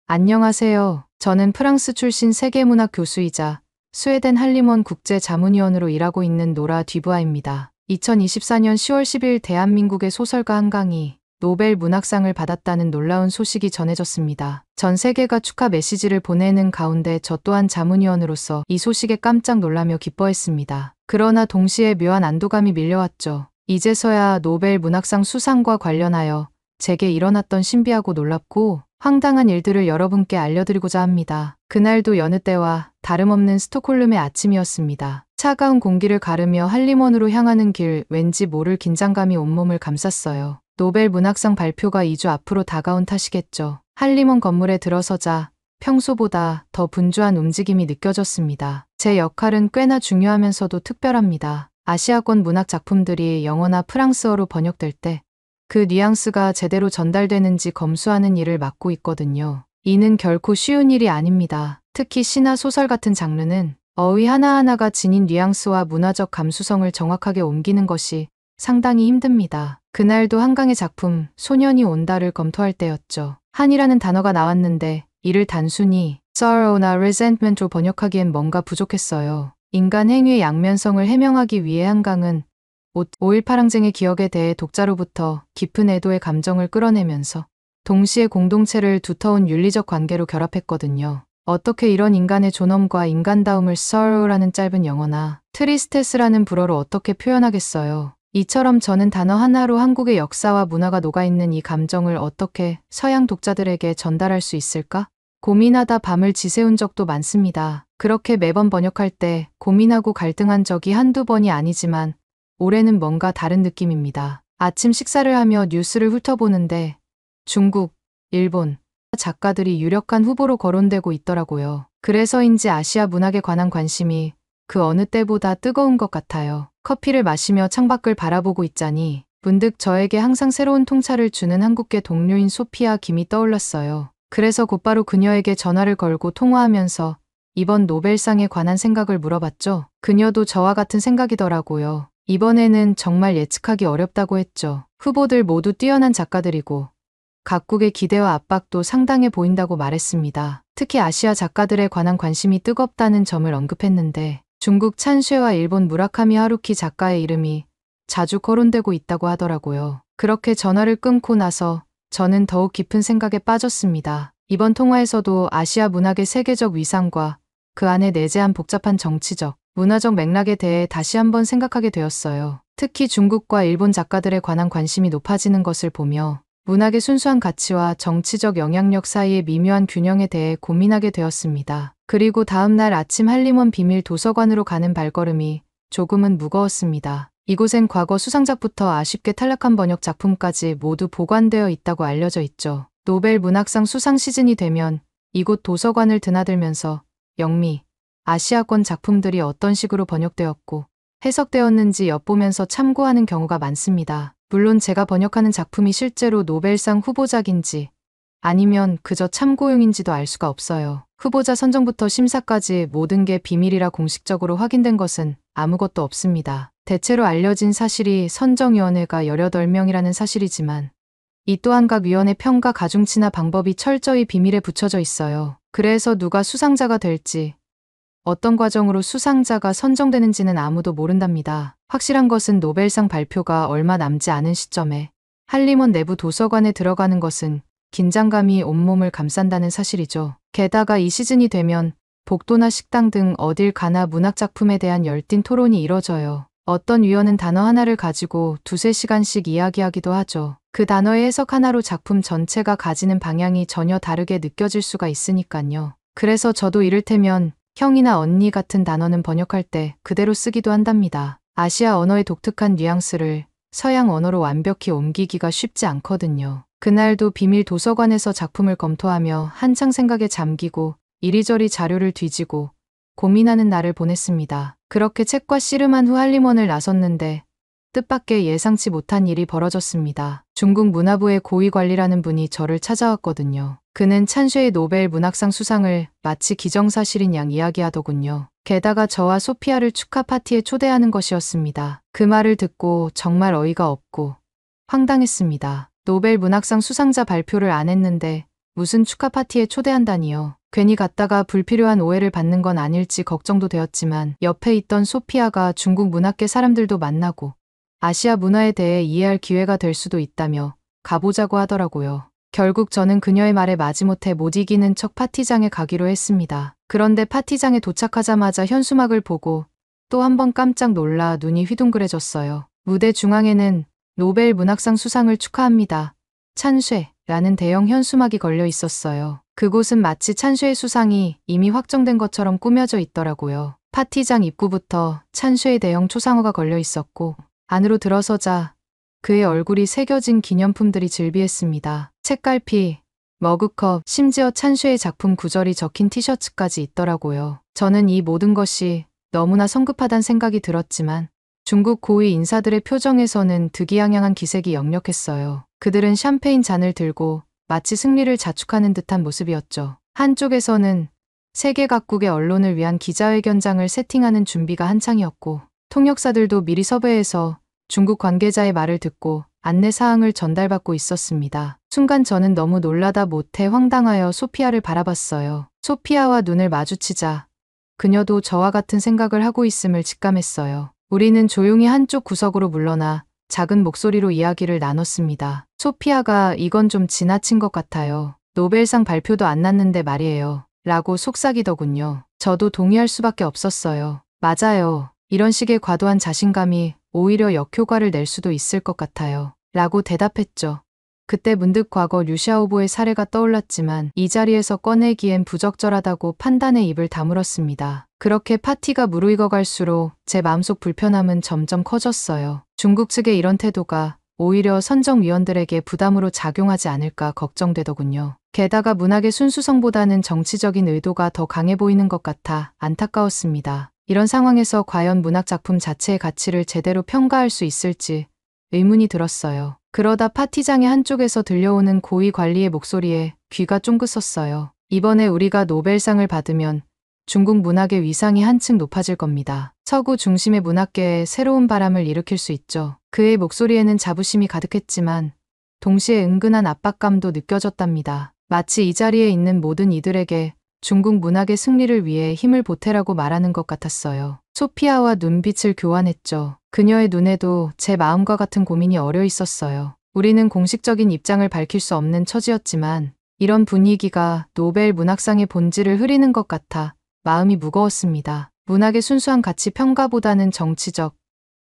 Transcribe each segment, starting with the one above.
안녕하세요. 저는 프랑스 출신 세계문학 교수이자 스웨덴 할림원 국제자문위원으로 일하고 있는 노라 뒤브아입니다. 2024년 10월 10일 대한민국의 소설가 한강이 노벨 문학상을 받았다는 놀라운 소식이 전해졌습니다. 전 세계가 축하 메시지를 보내는 가운데 저 또한 자문위원으로서 이 소식에 깜짝 놀라며 기뻐했습니다. 그러나 동시에 묘한 안도감이 밀려왔죠. 이제서야 노벨 문학상 수상과 관련하여 제게 일어났던 신비하고 놀랍고 황당한 일들을 여러분께 알려드리고자 합니다. 그날도 여느 때와 다름없는 스톡홀름의 아침이었습니다. 차가운 공기를 가르며 할림원으로 향하는 길, 왠지 모를 긴장감이 온몸을 감쌌어요. 노벨 문학상 발표가 2주 앞으로 다가온 탓이겠죠. 할림원 건물에 들어서자 평소보다 더 분주한 움직임이 느껴졌습니다. 제 역할은 꽤나 중요하면서도 특별합니다. 아시아권 문학 작품들이 영어나 프랑스어로 번역될 때 그 뉘앙스가 제대로 전달되는지 검수하는 일을 맡고 있거든요. 이는 결코 쉬운 일이 아닙니다. 특히 시나 소설 같은 장르는 어휘 하나하나가 지닌 뉘앙스와 문화적 감수성을 정확하게 옮기는 것이 상당히 힘듭니다. 그날도 한강의 작품 소년이 온다를 검토할 때였죠. 한이라는 단어가 나왔는데 이를 단순히 sorrow나 resentment로 번역하기엔 뭔가 부족했어요. 인간 행위의 양면성을 해명하기 위해 한강은 5.18 항쟁의 기억에 대해 독자로부터 깊은 애도의 감정을 끌어내면서 동시에 공동체를 두터운 윤리적 관계로 결합했거든요. 어떻게 이런 인간의 존엄과 인간다움을 sorrow라는 짧은 영어나 트리스테스라는 불어로 어떻게 표현하겠어요. 이처럼 저는 단어 하나로 한국의 역사와 문화가 녹아있는 이 감정을 어떻게 서양 독자들에게 전달할 수 있을까? 고민하다 밤을 지새운 적도 많습니다. 그렇게 매번 번역할 때 고민하고 갈등한 적이 한두 번이 아니지만 올해는 뭔가 다른 느낌입니다. 아침 식사를 하며 뉴스를 훑어보는데 중국, 일본 작가들이 유력한 후보로 거론되고 있더라고요. 그래서인지 아시아 문학에 관한 관심이 그 어느 때보다 뜨거운 것 같아요. 커피를 마시며 창밖을 바라보고 있자니 문득 저에게 항상 새로운 통찰을 주는 한국계 동료인 소피아 김이 떠올랐어요. 그래서 곧바로 그녀에게 전화를 걸고 통화하면서 이번 노벨상에 관한 생각을 물어봤죠. 그녀도 저와 같은 생각이더라고요. 이번에는 정말 예측하기 어렵다고 했죠. 후보들 모두 뛰어난 작가들이고 각국의 기대와 압박도 상당해 보인다고 말했습니다. 특히 아시아 작가들에 관한 관심이 뜨겁다는 점을 언급했는데 중국 찬쉐와 일본 무라카미 하루키 작가의 이름이 자주 거론되고 있다고 하더라고요. 그렇게 전화를 끊고 나서 저는 더욱 깊은 생각에 빠졌습니다. 이번 통화에서도 아시아 문학의 세계적 위상과 그 안에 내재한 복잡한 정치적, 문화적 맥락에 대해 다시 한번 생각하게 되었어요. 특히 중국과 일본 작가들에 관한 관심이 높아지는 것을 보며 문학의 순수한 가치와 정치적 영향력 사이의 미묘한 균형에 대해 고민하게 되었습니다. 그리고 다음 날 아침 할림원 비밀 도서관으로 가는 발걸음이 조금은 무거웠습니다. 이곳엔 과거 수상작부터 아쉽게 탈락한 번역 작품까지 모두 보관되어 있다고 알려져 있죠. 노벨 문학상 수상 시즌이 되면 이곳 도서관을 드나들면서 영미, 아시아권 작품들이 어떤 식으로 번역되었고 해석되었는지 엿보면서 참고하는 경우가 많습니다. 물론 제가 번역하는 작품이 실제로 노벨상 후보작인지 아니면 그저 참고용인지도 알 수가 없어요. 후보자 선정부터 심사까지 모든 게 비밀이라 공식적으로 확인된 것은 아무것도 없습니다. 대체로 알려진 사실이 선정위원회가 18명이라는 사실이지만 이 또한 각 위원회 평가 가중치나 방법이 철저히 비밀에 붙여져 있어요. 그래서 누가 수상자가 될지 어떤 과정으로 수상자가 선정되는지는 아무도 모른답니다. 확실한 것은 노벨상 발표가 얼마 남지 않은 시점에 할림원 내부 도서관에 들어가는 것은 긴장감이 온몸을 감싼다는 사실이죠. 게다가 이 시즌이 되면 복도나 식당 등 어딜 가나 문학작품에 대한 열띤 토론이 이뤄져요. 어떤 위원은 단어 하나를 가지고 2~3시간씩 이야기하기도 하죠. 그 단어의 해석 하나로 작품 전체가 가지는 방향이 전혀 다르게 느껴질 수가 있으니까요. 그래서 저도 이를테면 형이나 언니 같은 단어는 번역할 때 그대로 쓰기도 한답니다. 아시아 언어의 독특한 뉘앙스를 서양 언어로 완벽히 옮기기가 쉽지 않거든요. 그날도 비밀 도서관에서 작품을 검토하며 한창 생각에 잠기고 이리저리 자료를 뒤지고 고민하는 날을 보냈습니다. 그렇게 책과 씨름한 후 할림원을 나섰는데 뜻밖의 예상치 못한 일이 벌어졌습니다. 중국 문화부의 고위관리라는 분이 저를 찾아왔거든요. 그는 찬쉐의 노벨 문학상 수상을 마치 기정사실인 양 이야기하더군요. 게다가 저와 소피아를 축하 파티에 초대하는 것이었습니다. 그 말을 듣고 정말 어이가 없고 황당했습니다. 노벨 문학상 수상자 발표를 안 했는데 무슨 축하 파티에 초대한다니요. 괜히 갔다가 불필요한 오해를 받는 건 아닐지 걱정도 되었지만 옆에 있던 소피아가 중국 문학계 사람들도 만나고 아시아 문화에 대해 이해할 기회가 될 수도 있다며 가보자고 하더라고요. 결국 저는 그녀의 말에 마지못해 못 이기는 척 파티장에 가기로 했습니다. 그런데 파티장에 도착하자마자 현수막을 보고 또 한 번 깜짝 놀라 눈이 휘둥그레졌어요. 무대 중앙에는 노벨 문학상 수상을 축하합니다. 찬쉐라는 대형 현수막이 걸려 있었어요. 그곳은 마치 찬쉐의 수상이 이미 확정된 것처럼 꾸며져 있더라고요. 파티장 입구부터 찬쉐의 대형 초상화가 걸려 있었고 안으로 들어서자 그의 얼굴이 새겨진 기념품들이 즐비했습니다. 책갈피, 머그컵, 심지어 찬쉐의 작품 구절이 적힌 티셔츠까지 있더라고요. 저는 이 모든 것이 너무나 성급하단 생각이 들었지만 중국 고위 인사들의 표정에서는 득이양양한 기색이 역력했어요. 그들은 샴페인 잔을 들고 마치 승리를 자축하는 듯한 모습이었죠. 한쪽에서는 세계 각국의 언론을 위한 기자회견장을 세팅하는 준비가 한창이었고 통역사들도 미리 섭외해서 중국 관계자의 말을 듣고 안내 사항을 전달받고 있었습니다. 순간 저는 너무 놀라다 못해 황당하여 소피아를 바라봤어요. 소피아와 눈을 마주치자 그녀도 저와 같은 생각을 하고 있음을 직감했어요. 우리는 조용히 한쪽 구석으로 물러나 작은 목소리로 이야기를 나눴습니다. 소피아가 이건 좀 지나친 것 같아요. 노벨상 발표도 안 났는데 말이에요. 라고 속삭이더군요. 저도 동의할 수밖에 없었어요. 맞아요. 이런 식의 과도한 자신감이 오히려 역효과를 낼 수도 있을 것 같아요. 라고 대답했죠. 그때 문득 과거 류샤오보의 사례가 떠올랐지만 이 자리에서 꺼내기엔 부적절하다고 판단에 입을 다물었습니다. 그렇게 파티가 무르익어 갈수록 제 마음속 불편함은 점점 커졌어요. 중국 측의 이런 태도가 오히려 선정위원들에게 부담으로 작용하지 않을까 걱정되더군요. 게다가 문학의 순수성보다는 정치적인 의도가 더 강해 보이는 것 같아 안타까웠습니다. 이런 상황에서 과연 문학 작품 자체의 가치를 제대로 평가할 수 있을지 의문이 들었어요. 그러다 파티장의 한쪽에서 들려오는 고위 관리의 목소리에 귀가 쫑긋섰어요. 이번에 우리가 노벨상을 받으면 중국 문학의 위상이 한층 높아질 겁니다. 서구 중심의 문학계에 새로운 바람을 일으킬 수 있죠. 그의 목소리에는 자부심이 가득했지만 동시에 은근한 압박감도 느껴졌답니다. 마치 이 자리에 있는 모든 이들에게 중국 문학의 승리를 위해 힘을 보태라고 말하는 것 같았어요. 소피아와 눈빛을 교환했죠. 그녀의 눈에도 제 마음과 같은 고민이 어려 있었어요. 우리는 공식적인 입장을 밝힐 수 없는 처지였지만 이런 분위기가 노벨 문학상의 본질을 흐리는 것 같아 마음이 무거웠습니다. 문학의 순수한 가치 평가보다는 정치적,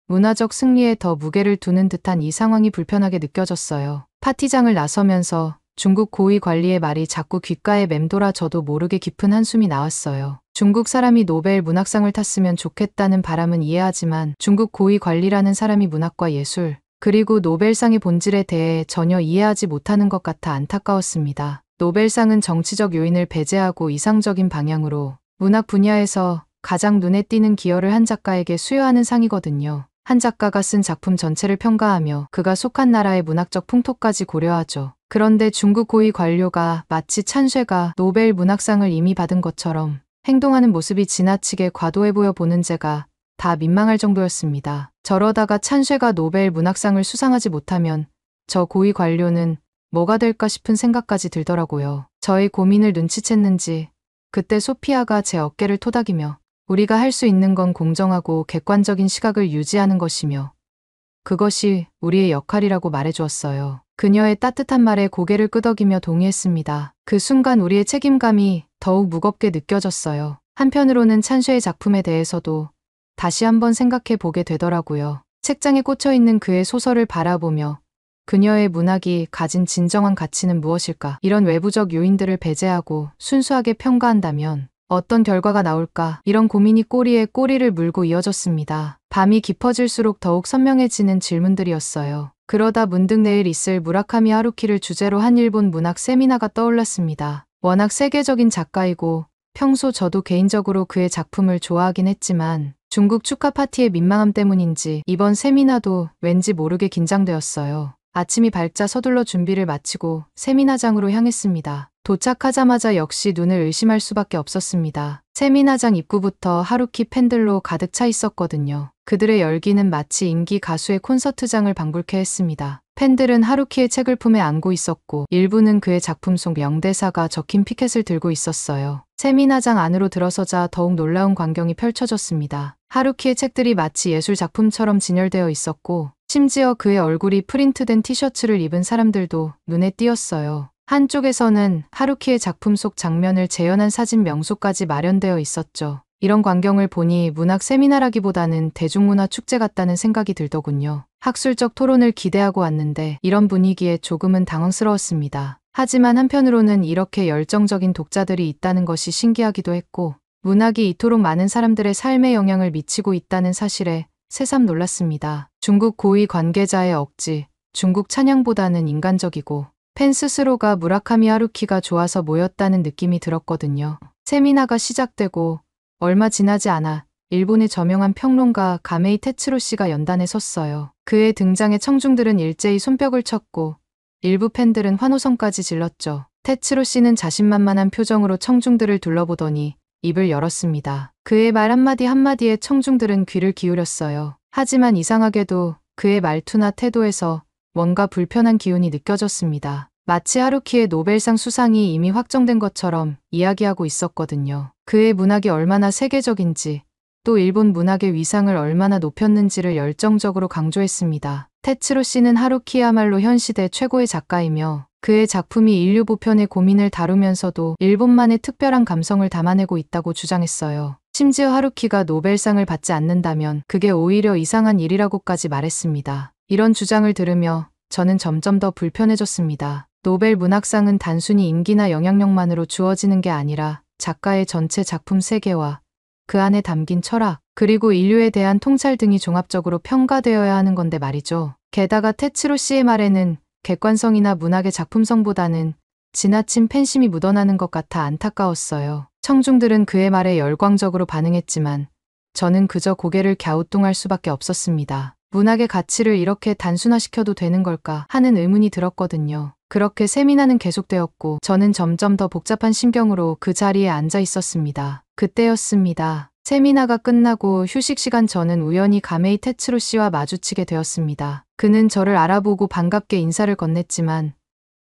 문화적 승리에 더 무게를 두는 듯한 이 상황이 불편하게 느껴졌어요. 파티장을 나서면서 중국 고위 관리의 말이 자꾸 귓가에 맴돌아 저도 모르게 깊은 한숨이 나왔어요. 중국 사람이 노벨 문학상을 탔으면 좋겠다는 바람은 이해하지만 중국 고위 관리라는 사람이 문학과 예술, 그리고 노벨상의 본질에 대해 전혀 이해하지 못하는 것 같아 안타까웠습니다. 노벨상은 정치적 요인을 배제하고 이상적인 방향으로 문학 분야에서 가장 눈에 띄는 기여를 한 작가에게 수여하는 상이거든요. 한 작가가 쓴 작품 전체를 평가하며 그가 속한 나라의 문학적 풍토까지 고려하죠. 그런데 중국 고위 관료가 마치 찬쉐가 노벨 문학상을 이미 받은 것처럼 행동하는 모습이 지나치게 과도해 보여 보는 제가 다 민망할 정도였습니다. 저러다가 찬쉐가 노벨 문학상을 수상하지 못하면 저 고위 관료는 뭐가 될까 싶은 생각까지 들더라고요. 저의 고민을 눈치챘는지 그때 소피아가 제 어깨를 토닥이며 우리가 할 수 있는 건 공정하고 객관적인 시각을 유지하는 것이며 그것이 우리의 역할이라고 말해주었어요. 그녀의 따뜻한 말에 고개를 끄덕이며 동의했습니다. 그 순간 우리의 책임감이 더욱 무겁게 느껴졌어요. 한편으로는 찬쉐의 작품에 대해서도 다시 한번 생각해 보게 되더라고요. 책장에 꽂혀있는 그의 소설을 바라보며 그녀의 문학이 가진 진정한 가치는 무엇일까? 이런 외부적 요인들을 배제하고 순수하게 평가한다면 어떤 결과가 나올까? 이런 고민이 꼬리에 꼬리를 물고 이어졌습니다. 밤이 깊어질수록 더욱 선명해지는 질문들이었어요. 그러다 문득 내일 있을 무라카미 하루키를 주제로 한 일본 문학 세미나가 떠올랐습니다. 워낙 세계적인 작가이고 평소 저도 개인적으로 그의 작품을 좋아하긴 했지만 중국 축하 파티의 민망함 때문인지 이번 세미나도 왠지 모르게 긴장되었어요. 아침이 밝자 서둘러 준비를 마치고 세미나장으로 향했습니다. 도착하자마자 역시 눈을 의심할 수밖에 없었습니다. 세미나장 입구부터 하루키 팬들로 가득 차 있었거든요. 그들의 열기는 마치 인기 가수의 콘서트장을 방불케 했습니다. 팬들은 하루키의 책을 품에 안고 있었고 일부는 그의 작품 속 명대사가 적힌 피켓을 들고 있었어요. 세미나장 안으로 들어서자 더욱 놀라운 광경이 펼쳐졌습니다. 하루키의 책들이 마치 예술 작품처럼 진열되어 있었고 심지어 그의 얼굴이 프린트된 티셔츠를 입은 사람들도 눈에 띄었어요. 한쪽에서는 하루키의 작품 속 장면을 재현한 사진 명소까지 마련되어 있었죠. 이런 광경을 보니 문학 세미나라기보다는 대중문화 축제 같다는 생각이 들더군요. 학술적 토론을 기대하고 왔는데 이런 분위기에 조금은 당황스러웠습니다. 하지만 한편으로는 이렇게 열정적인 독자들이 있다는 것이 신기하기도 했고 문학이 이토록 많은 사람들의 삶에 영향을 미치고 있다는 사실에 새삼 놀랐습니다. 중국 고위 관계자의 억지, 중국 찬양보다는 인간적이고 팬 스스로가 무라카미 하루키가 좋아서 모였다는 느낌이 들었거든요. 세미나가 시작되고 얼마 지나지 않아 일본의 저명한 평론가 가메이 테츠로 씨가 연단에 섰어요. 그의 등장에 청중들은 일제히 손뼉을 쳤고 일부 팬들은 환호성까지 질렀죠. 테츠로 씨는 자신만만한 표정으로 청중들을 둘러보더니 입을 열었습니다. 그의 말 한마디 한마디에 청중들은 귀를 기울였어요. 하지만 이상하게도 그의 말투나 태도에서 뭔가 불편한 기운이 느껴졌습니다. 마치 하루키의 노벨상 수상이 이미 확정된 것처럼 이야기하고 있었거든요. 그의 문학이 얼마나 세계적인지, 또 일본 문학의 위상을 얼마나 높였는지를 열정적으로 강조했습니다. 테츠로 씨는 하루키야말로 현 시대 최고의 작가이며 그의 작품이 인류 보편의 고민을 다루면서도 일본만의 특별한 감성을 담아내고 있다고 주장했어요. 심지어 하루키가 노벨상을 받지 않는다면 그게 오히려 이상한 일이라고까지 말했습니다. 이런 주장을 들으며 저는 점점 더 불편해졌습니다. 노벨 문학상은 단순히 인기나 영향력만으로 주어지는 게 아니라 작가의 전체 작품 세계와 그 안에 담긴 철학, 그리고 인류에 대한 통찰 등이 종합적으로 평가되어야 하는 건데 말이죠. 게다가 테츠로 씨의 말에는 객관성이나 문학의 작품성보다는 지나친 팬심이 묻어나는 것 같아 안타까웠어요. 청중들은 그의 말에 열광적으로 반응했지만 저는 그저 고개를 갸우뚱할 수밖에 없었습니다. 문학의 가치를 이렇게 단순화시켜도 되는 걸까 하는 의문이 들었거든요. 그렇게 세미나는 계속되었고 저는 점점 더 복잡한 심경으로 그 자리에 앉아 있었습니다. 그때였습니다. 세미나가 끝나고 휴식 시간 저는 우연히 가메이 테츠로 씨와 마주치게 되었습니다. 그는 저를 알아보고 반갑게 인사를 건넸지만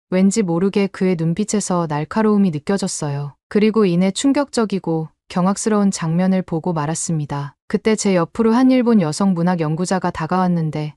왠지 모르게 그의 눈빛에서 날카로움이 느껴졌어요. 그리고 이내 충격적이고 경악스러운 장면을 보고 말았습니다. 그때 제 옆으로 한 일본 여성 문학 연구자가 다가왔는데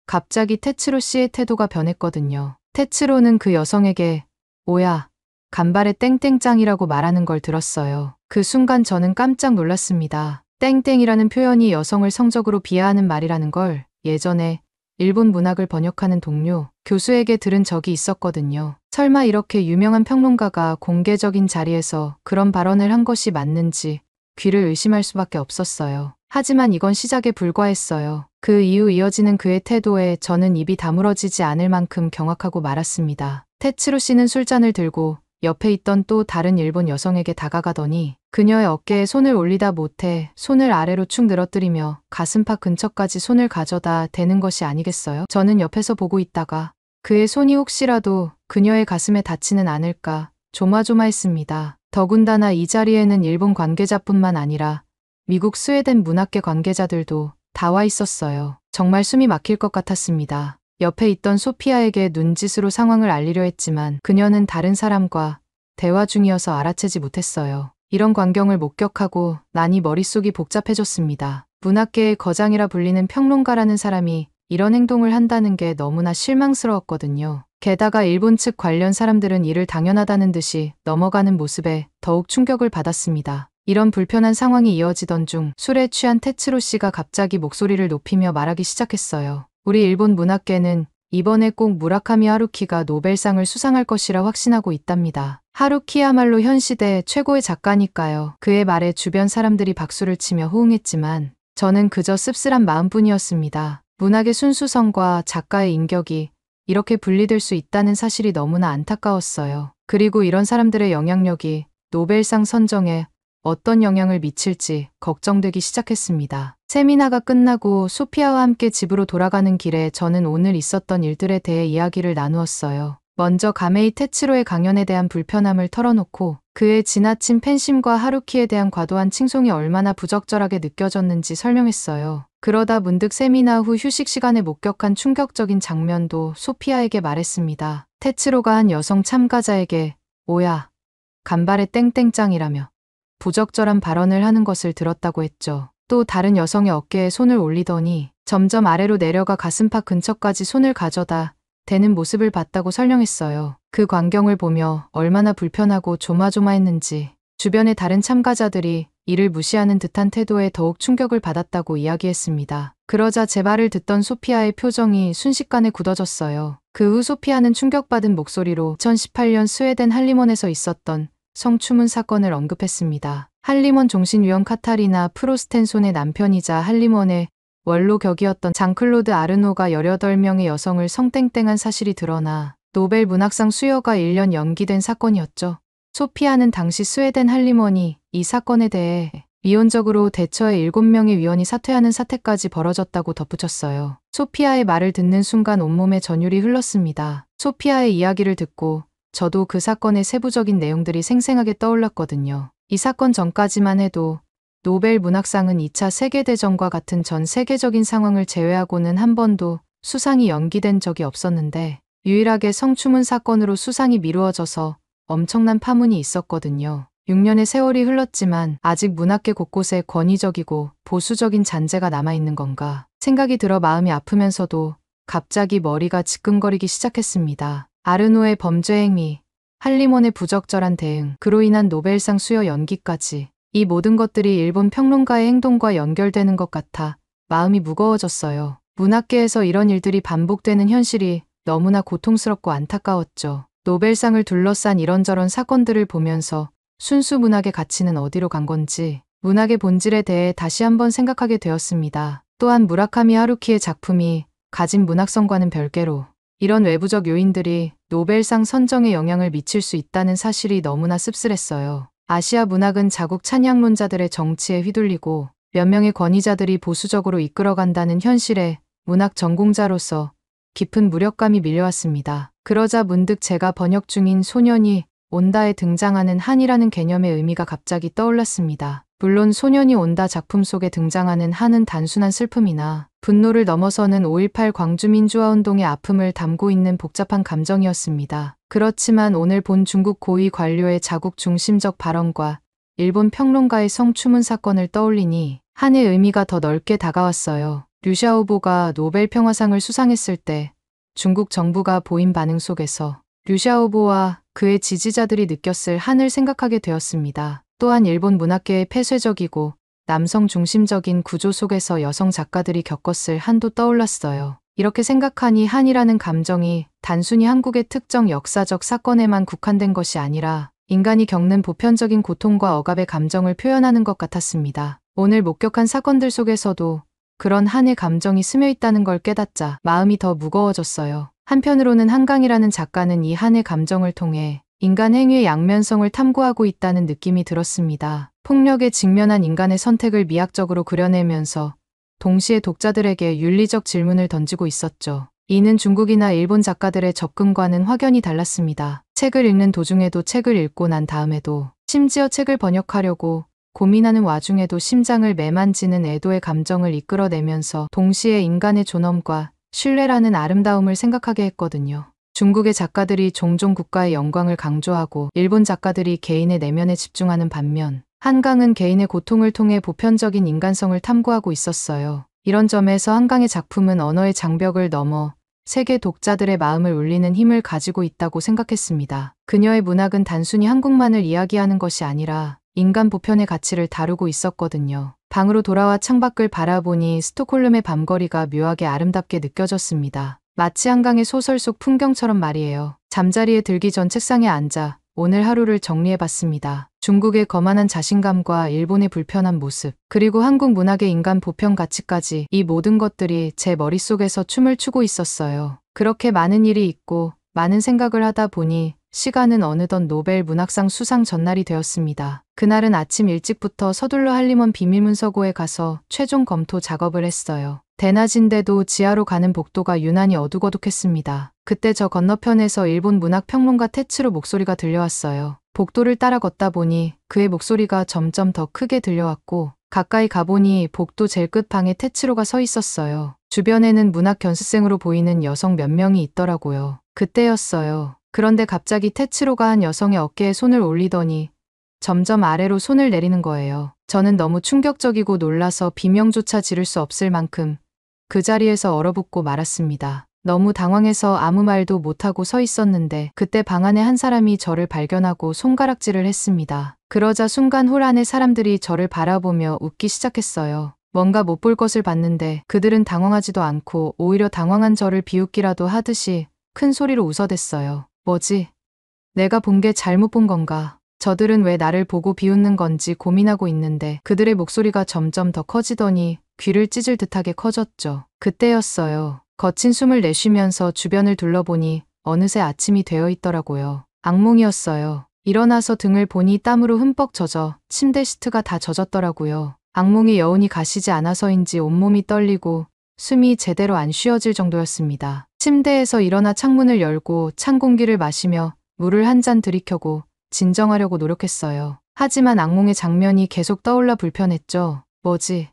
갑자기 테츠로 씨의 태도가 변했거든요. 테츠로는 그 여성에게 오야, 간발의 땡땡짱이라고 말하는 걸 들었어요. 그 순간 저는 깜짝 놀랐습니다. 땡땡이라는 표현이 여성을 성적으로 비하하는 말이라는 걸 예전에 일본 문학을 번역하는 동료, 교수에게 들은 적이 있었거든요. 설마 이렇게 유명한 평론가가 공개적인 자리에서 그런 발언을 한 것이 맞는지 귀를 의심할 수밖에 없었어요. 하지만 이건 시작에 불과했어요. 그 이후 이어지는 그의 태도에 저는 입이 다물어지지 않을 만큼 경악하고 말았습니다. 테츠로 씨는 술잔을 들고 옆에 있던 또 다른 일본 여성에게 다가가더니 그녀의 어깨에 손을 올리다 못해 손을 아래로 축 늘어뜨리며 가슴팍 근처까지 손을 가져다 대는 것이 아니겠어요? 저는 옆에서 보고 있다가 그의 손이 혹시라도 그녀의 가슴에 닿지는 않을까 조마조마했습니다. 더군다나 이 자리에는 일본 관계자뿐만 아니라 미국 스웨덴 문학계 관계자들도 다 와 있었어요. 정말 숨이 막힐 것 같았습니다. 옆에 있던 소피아에게 눈짓으로 상황을 알리려 했지만 그녀는 다른 사람과 대화 중이어서 알아채지 못했어요. 이런 광경을 목격하고 나니 머릿속이 복잡해졌습니다. 문학계의 거장이라 불리는 평론가라는 사람이 이런 행동을 한다는 게 너무나 실망스러웠거든요. 게다가 일본 측 관련 사람들은 이를 당연하다는 듯이 넘어가는 모습에 더욱 충격을 받았습니다. 이런 불편한 상황이 이어지던 중 술에 취한 테츠로 씨가 갑자기 목소리를 높이며 말하기 시작했어요. 우리 일본 문학계는 이번에 꼭 무라카미 하루키가 노벨상을 수상할 것이라 확신하고 있답니다. 하루키야말로 현 시대 최고의 작가니까요. 그의 말에 주변 사람들이 박수를 치며 호응했지만 저는 그저 씁쓸한 마음뿐이었습니다. 문학의 순수성과 작가의 인격이 이렇게 분리될 수 있다는 사실이 너무나 안타까웠어요. 그리고 이런 사람들의 영향력이 노벨상 선정에 어떤 영향을 미칠지 걱정되기 시작했습니다. 세미나가 끝나고 소피아와 함께 집으로 돌아가는 길에 저는 오늘 있었던 일들에 대해 이야기를 나누었어요. 먼저 가메이 테츠로의 강연에 대한 불편함을 털어놓고 그의 지나친 팬심과 하루키에 대한 과도한 칭송이 얼마나 부적절하게 느껴졌는지 설명했어요. 그러다 문득 세미나 후 휴식 시간에 목격한 충격적인 장면도 소피아에게 말했습니다. 테츠로가 한 여성 참가자에게 오야, 간발의 땡땡짱이라며 부적절한 발언을 하는 것을 들었다고 했죠. 또 다른 여성의 어깨에 손을 올리더니 점점 아래로 내려가 가슴팍 근처까지 손을 가져다 대는 모습을 봤다고 설명했어요. 그 광경을 보며 얼마나 불편하고 조마조마했는지 주변의 다른 참가자들이 이를 무시하는 듯한 태도에 더욱 충격을 받았다고 이야기했습니다. 그러자 제 말을 듣던 소피아의 표정이 순식간에 굳어졌어요. 그 후 소피아는 충격받은 목소리로 2018년 스웨덴 할리먼에서 있었던 성추문 사건을 언급했습니다. 할리먼 종신위원 카타리나 프로스텐손의 남편이자 할리먼의 원로 격이었던 장클로드 아르노가 18명의 여성을 성땡땡한 사실이 드러나 노벨 문학상 수여가 1년 연기된 사건이었죠. 소피아는 당시 스웨덴 할리먼이 이 사건에 대해 미온적으로 대처해 7명의 위원이 사퇴하는 사태까지 벌어졌다고 덧붙였어요. 소피아의 말을 듣는 순간 온몸에 전율이 흘렀습니다. 소피아의 이야기를 듣고 저도 그 사건의 세부적인 내용들이 생생하게 떠올랐거든요. 이 사건 전까지만 해도 노벨 문학상은 2차 세계대전과 같은 전 세계적인 상황을 제외하고는 한 번도 수상이 연기된 적이 없었는데 유일하게 성추문 사건으로 수상이 미루어져서 엄청난 파문이 있었거든요. 6년의 세월이 흘렀지만 아직 문학계 곳곳에 권위적이고 보수적인 잔재가 남아있는 건가 생각이 들어 마음이 아프면서도 갑자기 머리가 지끈거리기 시작했습니다. 아르노의 범죄 행위, 할리먼의 부적절한 대응, 그로 인한 노벨상 수여 연기까지 이 모든 것들이 일본 평론가의 행동과 연결되는 것 같아 마음이 무거워졌어요. 문학계에서 이런 일들이 반복되는 현실이 너무나 고통스럽고 안타까웠죠. 노벨상을 둘러싼 이런저런 사건들을 보면서 순수 문학의 가치는 어디로 간 건지 문학의 본질에 대해 다시 한번 생각하게 되었습니다. 또한 무라카미 하루키의 작품이 가진 문학성과는 별개로 이런 외부적 요인들이 노벨상 선정에 영향을 미칠 수 있다는 사실이 너무나 씁쓸했어요. 아시아 문학은 자국 찬양론자들의 정치에 휘둘리고 몇 명의 권위자들이 보수적으로 이끌어간다는 현실에 문학 전공자로서 깊은 무력감이 밀려왔습니다. 그러자 문득 제가 번역 중인 소년이 온다에 등장하는 한이라는 개념의 의미가 갑자기 떠올랐습니다. 물론 소년이 온다 작품 속에 등장하는 한은 단순한 슬픔이나 분노를 넘어서는 5.18 광주민주화운동의 아픔을 담고 있는 복잡한 감정이었습니다. 그렇지만 오늘 본 중국 고위 관료의 자국 중심적 발언과 일본 평론가의 성추문 사건을 떠올리니 한의 의미가 더 넓게 다가왔어요. 류샤오보가 노벨 평화상을 수상했을 때 중국 정부가 보인 반응 속에서 류샤오보와 그의 지지자들이 느꼈을 한을 생각하게 되었습니다. 또한 일본 문학계의 폐쇄적이고 남성 중심적인 구조 속에서 여성 작가들이 겪었을 한도 떠올랐어요. 이렇게 생각하니 한이라는 감정이 단순히 한국의 특정 역사적 사건에만 국한된 것이 아니라 인간이 겪는 보편적인 고통과 억압의 감정을 표현하는 것 같았습니다. 오늘 목격한 사건들 속에서도 그런 한의 감정이 스며 있다는 걸 깨닫자 마음이 더 무거워졌어요. 한편으로는 한강이라는 작가는 이 한의 감정을 통해 인간 행위의 양면성을 탐구하고 있다는 느낌이 들었습니다. 폭력에 직면한 인간의 선택을 미학적으로 그려내면서 동시에 독자들에게 윤리적 질문을 던지고 있었죠. 이는 중국이나 일본 작가들의 접근과는 확연히 달랐습니다. 책을 읽는 도중에도 책을 읽고 난 다음에도 심지어 책을 번역하려고 고민하는 와중에도 심장을 매만지는 애도의 감정을 이끌어내면서 동시에 인간의 존엄과 신뢰라는 아름다움을 생각하게 했거든요. 중국의 작가들이 종종 국가의 영광을 강조하고 일본 작가들이 개인의 내면에 집중하는 반면 한강은 개인의 고통을 통해 보편적인 인간성을 탐구하고 있었어요. 이런 점에서 한강의 작품은 언어의 장벽을 넘어 세계 독자들의 마음을 울리는 힘을 가지고 있다고 생각했습니다. 그녀의 문학은 단순히 한국만을 이야기하는 것이 아니라 인간 보편의 가치를 다루고 있었거든요. 방으로 돌아와 창밖을 바라보니 스톡홀름의 밤거리가 묘하게 아름답게 느껴졌습니다. 마치 한강의 소설 속 풍경처럼 말이에요. 잠자리에 들기 전 책상에 앉아 오늘 하루를 정리해봤습니다. 중국의 거만한 자신감과 일본의 불편한 모습, 그리고 한국 문학의 인간 보편 가치까지 이 모든 것들이 제 머릿속에서 춤을 추고 있었어요. 그렇게 많은 일이 있고 많은 생각을 하다 보니 시간은 어느덧 노벨 문학상 수상 전날이 되었습니다. 그날은 아침 일찍부터 서둘러 할리먼 비밀문서고에 가서 최종 검토 작업을 했어요. 대낮인데도 지하로 가는 복도가 유난히 어둑어둑했습니다. 그때 저 건너편에서 일본 문학 평론가 테츠로 목소리가 들려왔어요. 복도를 따라 걷다 보니 그의 목소리가 점점 더 크게 들려왔고 가까이 가보니 복도 제일 끝방에 테츠로가 서 있었어요. 주변에는 문학 견습생으로 보이는 여성 몇 명이 있더라고요. 그때였어요. 그런데 갑자기 테츠로가 한 여성의 어깨에 손을 올리더니 점점 아래로 손을 내리는 거예요. 저는 너무 충격적이고 놀라서 비명조차 지를 수 없을 만큼 그 자리에서 얼어붙고 말았습니다. 너무 당황해서 아무 말도 못하고 서 있었는데 그때 방 안에 한 사람이 저를 발견하고 손가락질을 했습니다. 그러자 순간 홀 안에 사람들이 저를 바라보며 웃기 시작했어요. 뭔가 못 볼 것을 봤는데 그들은 당황하지도 않고 오히려 당황한 저를 비웃기라도 하듯이 큰 소리로 웃어댔어요. 뭐지? 내가 본 게 잘못 본 건가? 저들은 왜 나를 보고 비웃는 건지 고민하고 있는데 그들의 목소리가 점점 더 커지더니 귀를 찢을 듯하게 커졌죠. 그때였어요. 거친 숨을 내쉬면서 주변을 둘러보니 어느새 아침이 되어 있더라고요. 악몽이었어요. 일어나서 등을 보니 땀으로 흠뻑 젖어 침대 시트가 다 젖었더라고요. 악몽의 여운이 가시지 않아서인지 온몸이 떨리고 숨이 제대로 안 쉬어질 정도였습니다. 침대에서 일어나 창문을 열고 찬 공기를 마시며 물을 한 잔 들이켜고 진정하려고 노력했어요. 하지만 악몽의 장면이 계속 떠올라 불편했죠. 뭐지?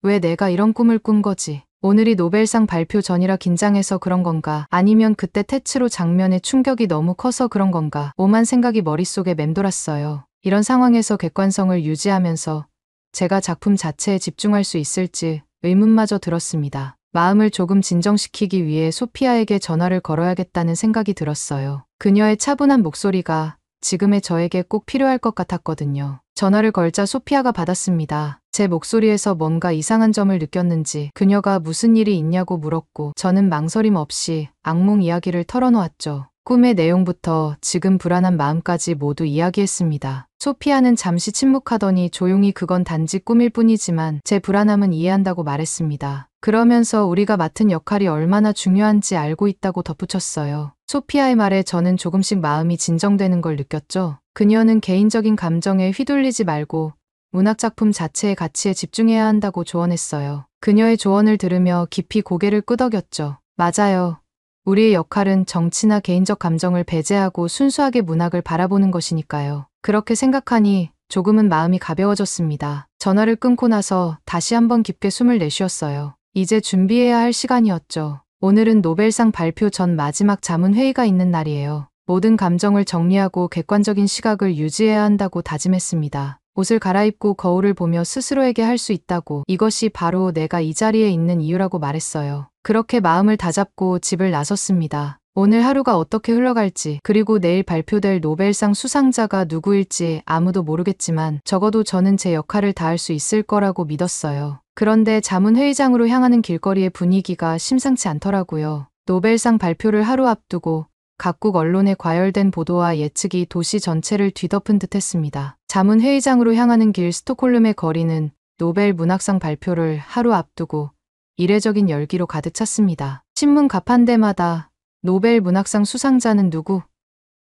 왜 내가 이런 꿈을 꾼 거지? 오늘이 노벨상 발표 전이라 긴장해서 그런 건가? 아니면 그때 테츠로 장면의 충격이 너무 커서 그런 건가? 오만 생각이 머릿속에 맴돌았어요. 이런 상황에서 객관성을 유지하면서 제가 작품 자체에 집중할 수 있을지 의문마저 들었습니다. 마음을 조금 진정시키기 위해 소피아에게 전화를 걸어야겠다는 생각이 들었어요. 그녀의 차분한 목소리가 지금의 저에게 꼭 필요할 것 같았거든요. 전화를 걸자 소피아가 받았습니다. 제 목소리에서 뭔가 이상한 점을 느꼈는지 그녀가 무슨 일이 있냐고 물었고 저는 망설임 없이 악몽 이야기를 털어놓았죠. 꿈의 내용부터 지금 불안한 마음까지 모두 이야기했습니다. 소피아는 잠시 침묵하더니 조용히 그건 단지 꿈일 뿐이지만 제 불안함은 이해한다고 말했습니다. 그러면서 우리가 맡은 역할이 얼마나 중요한지 알고 있다고 덧붙였어요. 소피아의 말에 저는 조금씩 마음이 진정되는 걸 느꼈죠. 그녀는 개인적인 감정에 휘둘리지 말고 문학작품 자체의 가치에 집중해야 한다고 조언했어요. 그녀의 조언을 들으며 깊이 고개를 끄덕였죠. 맞아요. 우리의 역할은 정치나 개인적 감정을 배제하고 순수하게 문학을 바라보는 것이니까요. 그렇게 생각하니 조금은 마음이 가벼워졌습니다. 전화를 끊고 나서 다시 한번 깊게 숨을 내쉬었어요. 이제 준비해야 할 시간이었죠. 오늘은 노벨상 발표 전 마지막 자문회의가 있는 날이에요. 모든 감정을 정리하고 객관적인 시각을 유지해야 한다고 다짐했습니다. 옷을 갈아입고 거울을 보며 스스로에게 할 수 있다고 이것이 바로 내가 이 자리에 있는 이유라고 말했어요. 그렇게 마음을 다잡고 집을 나섰습니다. 오늘 하루가 어떻게 흘러갈지 그리고 내일 발표될 노벨상 수상자가 누구일지 아무도 모르겠지만 적어도 저는 제 역할을 다할 수 있을 거라고 믿었어요. 그런데 자문회의장으로 향하는 길거리의 분위기가 심상치 않더라고요. 노벨상 발표를 하루 앞두고 각국 언론의 과열된 보도와 예측이 도시 전체를 뒤덮은 듯했습니다. 자문회의장으로 향하는 길 스톡홀름의 거리는 노벨 문학상 발표를 하루 앞두고 이례적인 열기로 가득 찼습니다. 신문 가판대마다 노벨 문학상 수상자는 누구?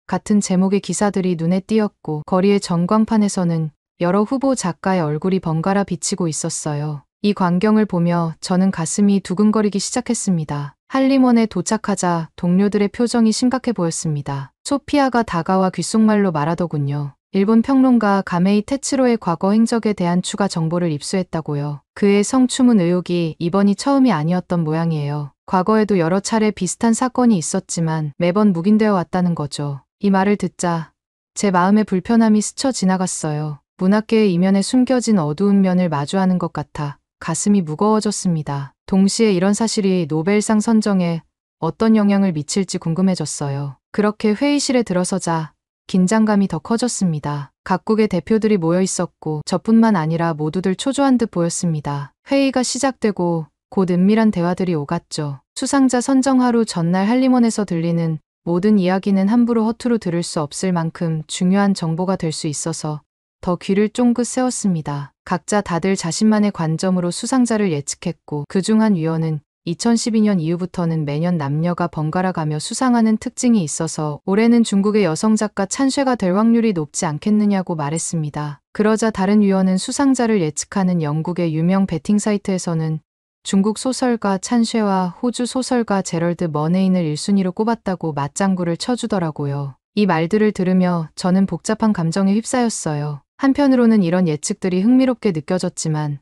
같은 제목의 기사들이 눈에 띄었고 거리의 전광판에서는 여러 후보 작가의 얼굴이 번갈아 비치고 있었어요. 이 광경을 보며 저는 가슴이 두근거리기 시작했습니다. 한림원에 도착하자 동료들의 표정이 심각해 보였습니다. 소피아가 다가와 귓속말로 말하더군요. 일본 평론가 가메이 테츠로의 과거 행적에 대한 추가 정보를 입수했다고요. 그의 성추문 의혹이 이번이 처음이 아니었던 모양이에요. 과거에도 여러 차례 비슷한 사건이 있었지만 매번 묵인되어 왔다는 거죠. 이 말을 듣자 제 마음의 불편함이 스쳐 지나갔어요. 문학계의 이면에 숨겨진 어두운 면을 마주하는 것 같아 가슴이 무거워졌습니다. 동시에 이런 사실이 노벨상 선정에 어떤 영향을 미칠지 궁금해졌어요. 그렇게 회의실에 들어서자 긴장감이 더 커졌습니다. 각국의 대표들이 모여 있었고 저뿐만 아니라 모두들 초조한 듯 보였습니다. 회의가 시작되고 곧 은밀한 대화들이 오갔죠. 수상자 선정 하루 전날 한림원에서 들리는 모든 이야기는 함부로 허투루 들을 수 없을 만큼 중요한 정보가 될 수 있어서 더 귀를 쫑긋 세웠습니다. 각자 다들 자신만의 관점으로 수상자를 예측했고 그중 한 위원은 2012년 이후부터는 매년 남녀가 번갈아 가며 수상하는 특징이 있어서 올해는 중국의 여성 작가 찬쉐가 될 확률이 높지 않겠느냐고 말했습니다. 그러자 다른 위원은 수상자를 예측하는 영국의 유명 베팅 사이트에서는 중국 소설가 찬쉐와 호주 소설가 제럴드 머네인을 1순위로 꼽았다고 맞장구를 쳐주더라고요. 이 말들을 들으며 저는 복잡한 감정에 휩싸였어요. 한편으로는 이런 예측들이 흥미롭게 느껴졌지만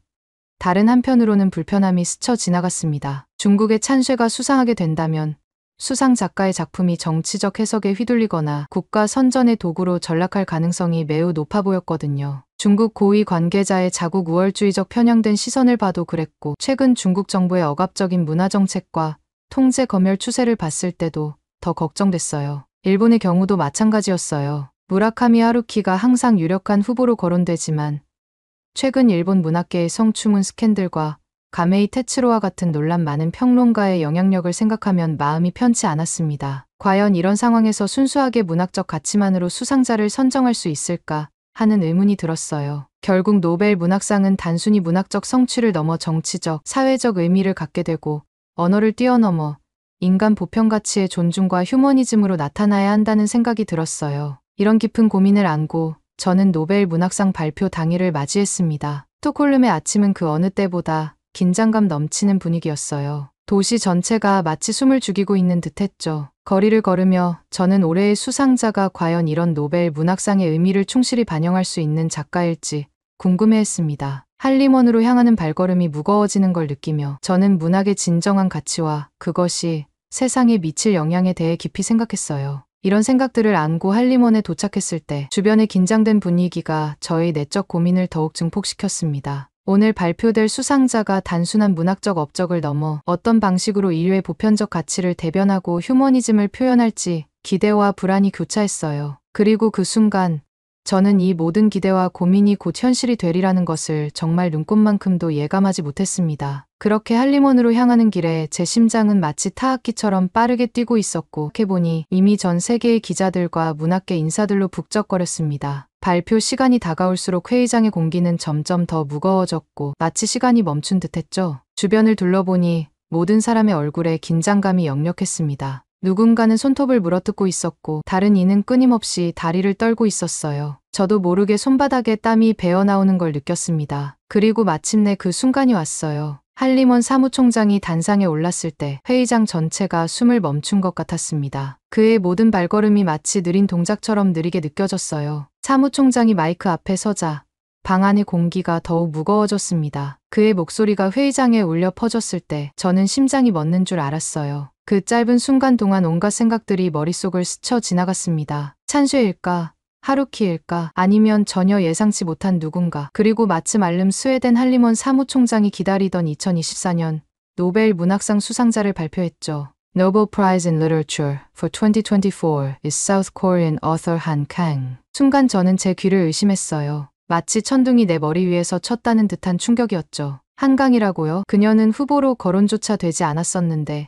다른 한편으로는 불편함이 스쳐 지나갔습니다. 중국의 찬쉐가 수상하게 된다면 수상 작가의 작품이 정치적 해석에 휘둘리거나 국가 선전의 도구로 전락할 가능성이 매우 높아 보였거든요. 중국 고위 관계자의 자국 우월주의적 편향된 시선을 봐도 그랬고, 최근 중국 정부의 억압적인 문화정책과 통제 검열 추세를 봤을 때도 더 걱정됐어요. 일본의 경우도 마찬가지였어요. 무라카미 하루키가 항상 유력한 후보로 거론되지만 최근 일본 문학계의 성추문 스캔들과 가메이 테츠로와 같은 논란 많은 평론가의 영향력을 생각하면 마음이 편치 않았습니다. 과연 이런 상황에서 순수하게 문학적 가치만으로 수상자를 선정할 수 있을까 하는 의문이 들었어요. 결국 노벨 문학상은 단순히 문학적 성취를 넘어 정치적, 사회적 의미를 갖게 되고 언어를 뛰어넘어 인간 보편 가치의 존중과 휴머니즘으로 나타나야 한다는 생각이 들었어요. 이런 깊은 고민을 안고 저는 노벨 문학상 발표 당일을 맞이했습니다. 스톡홀름의 아침은 그 어느 때보다 긴장감 넘치는 분위기였어요. 도시 전체가 마치 숨을 죽이고 있는 듯했죠. 거리를 걸으며 저는 올해의 수상자가 과연 이런 노벨 문학상의 의미를 충실히 반영할 수 있는 작가일지 궁금해했습니다. 한림원으로 향하는 발걸음이 무거워지는 걸 느끼며 저는 문학의 진정한 가치와 그것이 세상에 미칠 영향에 대해 깊이 생각했어요. 이런 생각들을 안고 한림원에 도착했을 때 주변의 긴장된 분위기가 저의 내적 고민을 더욱 증폭시켰습니다. 오늘 발표될 수상자가 단순한 문학적 업적을 넘어 어떤 방식으로 인류의 보편적 가치를 대변하고 휴머니즘을 표현할지 기대와 불안이 교차했어요. 그리고 그 순간 저는 이 모든 기대와 고민이 곧 현실이 되리라는 것을 정말 눈꽃만큼도 예감하지 못했습니다. 그렇게 한림원으로 향하는 길에 제 심장은 마치 타악기처럼 빠르게 뛰고 있었고 해보니 이미 전 세계의 기자들과 문학계 인사들로 북적거렸습니다. 발표 시간이 다가올수록 회의장의 공기는 점점 더 무거워졌고 마치 시간이 멈춘 듯했죠. 주변을 둘러보니 모든 사람의 얼굴에 긴장감이 역력했습니다. 누군가는 손톱을 물어뜯고 있었고 다른 이는 끊임없이 다리를 떨고 있었어요. 저도 모르게 손바닥에 땀이 배어나오는 걸 느꼈습니다. 그리고 마침내 그 순간이 왔어요. 한림원 사무총장이 단상에 올랐을 때 회의장 전체가 숨을 멈춘 것 같았습니다. 그의 모든 발걸음이 마치 느린 동작처럼 느리게 느껴졌어요. 사무총장이 마이크 앞에 서자 방 안의 공기가 더욱 무거워졌습니다. 그의 목소리가 회의장에 울려 퍼졌을 때 저는 심장이 멎는 줄 알았어요. 그 짧은 순간 동안 온갖 생각들이 머릿속을 스쳐 지나갔습니다. 찬쉐일까? 하루키일까? 아니면 전혀 예상치 못한 누군가? 그리고 마침 알름 스웨덴 한림원 사무총장이 기다리던 2024년 노벨 문학상 수상자를 발표했죠. Nobel Prize in Literature for 2024 is South Korean author Han Kang. 순간 저는 제 귀를 의심했어요. 마치 천둥이 내 머리 위에서 쳤다는 듯한 충격이었죠. 한강이라고요? 그녀는 후보로 거론조차 되지 않았었는데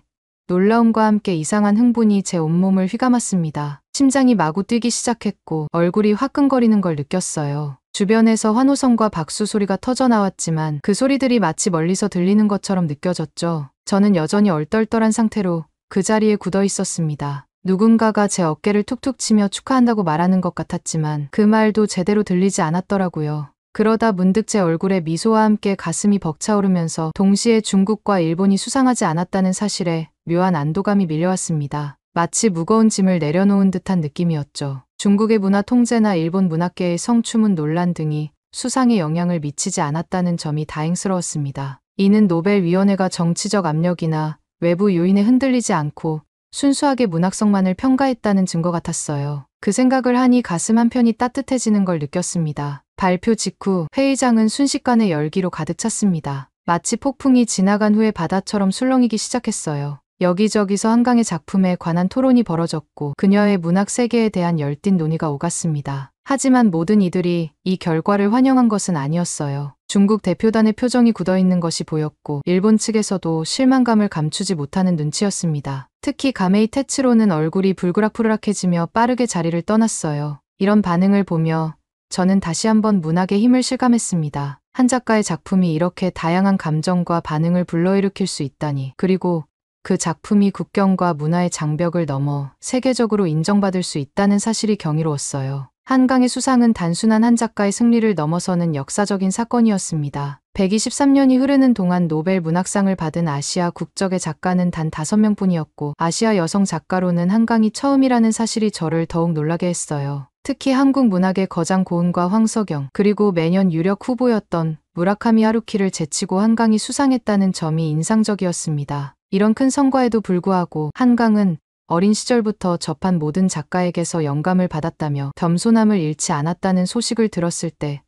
놀라움과 함께 이상한 흥분이 제 온몸을 휘감았습니다. 심장이 마구 뛰기 시작했고 얼굴이 화끈거리는 걸 느꼈어요. 주변에서 환호성과 박수 소리가 터져나왔지만 그 소리들이 마치 멀리서 들리는 것처럼 느껴졌죠. 저는 여전히 얼떨떨한 상태로 그 자리에 굳어 있었습니다. 누군가가 제 어깨를 툭툭 치며 축하한다고 말하는 것 같았지만 그 말도 제대로 들리지 않았더라고요. 그러다 문득 제 얼굴에 미소와 함께 가슴이 벅차오르면서 동시에 중국과 일본이 수상하지 않았다는 사실에 묘한 안도감이 밀려왔습니다. 마치 무거운 짐을 내려놓은 듯한 느낌이었죠. 중국의 문화 통제나 일본 문학계의 성추문 논란 등이 수상에 영향을 미치지 않았다는 점이 다행스러웠습니다. 이는 노벨위원회가 정치적 압력이나 외부 요인에 흔들리지 않고 순수하게 문학성만을 평가했다는 증거 같았어요. 그 생각을 하니 가슴 한편이 따뜻해지는 걸 느꼈습니다. 발표 직후 회의장은 순식간에 열기로 가득 찼습니다. 마치 폭풍이 지나간 후에 바다처럼 술렁이기 시작했어요. 여기저기서 한강의 작품에 관한 토론이 벌어졌고 그녀의 문학 세계에 대한 열띤 논의가 오갔습니다. 하지만 모든 이들이 이 결과를 환영한 것은 아니었어요. 중국 대표단의 표정이 굳어있는 것이 보였고 일본 측에서도 실망감을 감추지 못하는 눈치였습니다. 특히 가메이 테츠로는 얼굴이 불그락불락해지며 빠르게 자리를 떠났어요. 이런 반응을 보며 저는 다시 한번 문학의 힘을 실감했습니다. 한 작가의 작품이 이렇게 다양한 감정과 반응을 불러일으킬 수 있다니, 그리고 그 작품이 국경과 문화의 장벽을 넘어 세계적으로 인정받을 수 있다는 사실이 경이로웠어요. 한강의 수상은 단순한 한 작가의 승리를 넘어서는 역사적인 사건이었습니다. 123년이 흐르는 동안 노벨 문학상을 받은 아시아 국적의 작가는 단 5명뿐이었고 아시아 여성 작가로는 한강이 처음이라는 사실이 저를 더욱 놀라게 했어요. 특히 한국 문학의 거장 고은과 황석영, 그리고 매년 유력 후보였던 무라카미 하루키를 제치고 한강이 수상했다는 점이 인상적이었습니다. 이런 큰 성과에도 불구하고 한강은 어린 시절부터 접한 모든 작가에게서 영감을 받았다며 겸손함을 잃지 않았다는 소식을 들었을 때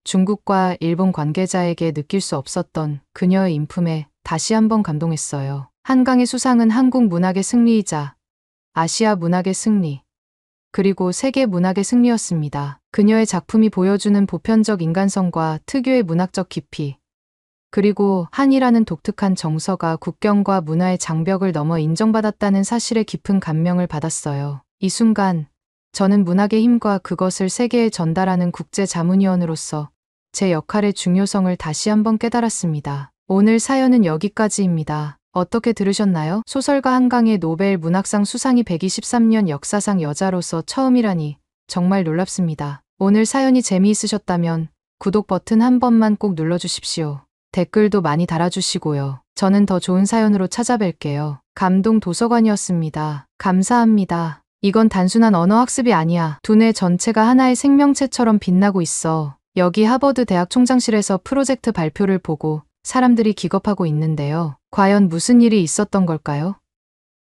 중국과 일본 관계자에게 느낄 수 없었던 그녀의 인품에 다시 한번 감동했어요. 한강의 수상은 한국 문학의 승리이자 아시아 문학의 승리, 그리고 세계 문학의 승리였습니다. 그녀의 작품이 보여주는 보편적 인간성과 특유의 문학적 깊이, 그리고 한이라는 독특한 정서가 국경과 문화의 장벽을 넘어 인정받았다는 사실에 깊은 감명을 받았어요. 이 순간 저는 문학의 힘과 그것을 세계에 전달하는 국제 자문위원으로서 제 역할의 중요성을 다시 한번 깨달았습니다. 오늘 사연은 여기까지입니다. 어떻게 들으셨나요? 소설가 한강의 노벨 문학상 수상이 123년 역사상 여자로서 처음이라니 정말 놀랍습니다. 오늘 사연이 재미있으셨다면 구독 버튼 한 번만 꼭 눌러주십시오. 댓글도 많이 달아주시고요. 저는 더 좋은 사연으로 찾아뵐게요. 감동 도서관이었습니다. 감사합니다. 이건 단순한 언어 학습이 아니야. 두뇌 전체가 하나의 생명체처럼 빛나고 있어. 여기 하버드 대학 총장실에서 프로젝트 발표를 보고 사람들이 기겁하고 있는데요. 과연 무슨 일이 있었던 걸까요?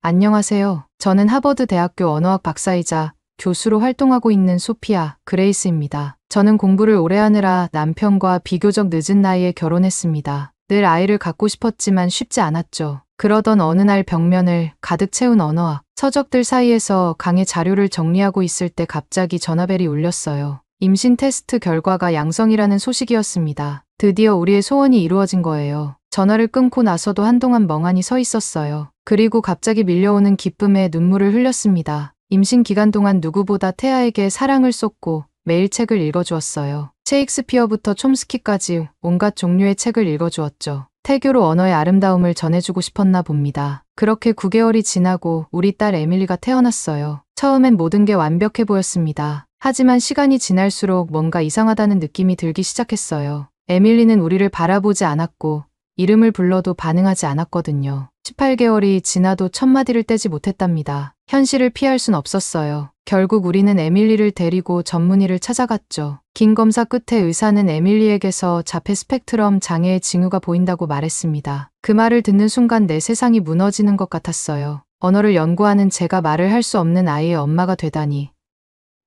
안녕하세요. 저는 하버드 대학교 언어학 박사이자 교수로 활동하고 있는 소피아 그레이스입니다. 저는 공부를 오래 하느라 남편과 비교적 늦은 나이에 결혼했습니다. 늘 아이를 갖고 싶었지만 쉽지 않았죠. 그러던 어느 날 벽면을 가득 채운 언어학 서적들 사이에서 강의 자료를 정리하고 있을 때 갑자기 전화벨이 울렸어요. 임신 테스트 결과가 양성이라는 소식이었습니다. 드디어 우리의 소원이 이루어진 거예요. 전화를 끊고 나서도 한동안 멍하니 서 있었어요. 그리고 갑자기 밀려오는 기쁨에 눈물을 흘렸습니다. 임신 기간 동안 누구보다 태아에게 사랑을 쏟고 매일 책을 읽어주었어요. 셰익스피어부터 촘스키까지 온갖 종류의 책을 읽어주었죠. 태교로 언어의 아름다움을 전해주고 싶었나 봅니다. 그렇게 9개월이 지나고 우리 딸 에밀리가 태어났어요. 처음엔 모든 게 완벽해 보였습니다. 하지만 시간이 지날수록 뭔가 이상하다는 느낌이 들기 시작했어요. 에밀리는 우리를 바라보지 않았고 이름을 불러도 반응하지 않았거든요. 18개월이 지나도 첫마디를 떼지 못했답니다. 현실을 피할 순 없었어요. 결국 우리는 에밀리를 데리고 전문의를 찾아갔죠. 긴 검사 끝에 의사는 에밀리에게서 자폐 스펙트럼 장애의 징후가 보인다고 말했습니다. 그 말을 듣는 순간 내 세상이 무너지는 것 같았어요. 언어를 연구하는 제가 말을 할 수 없는 아이의 엄마가 되다니.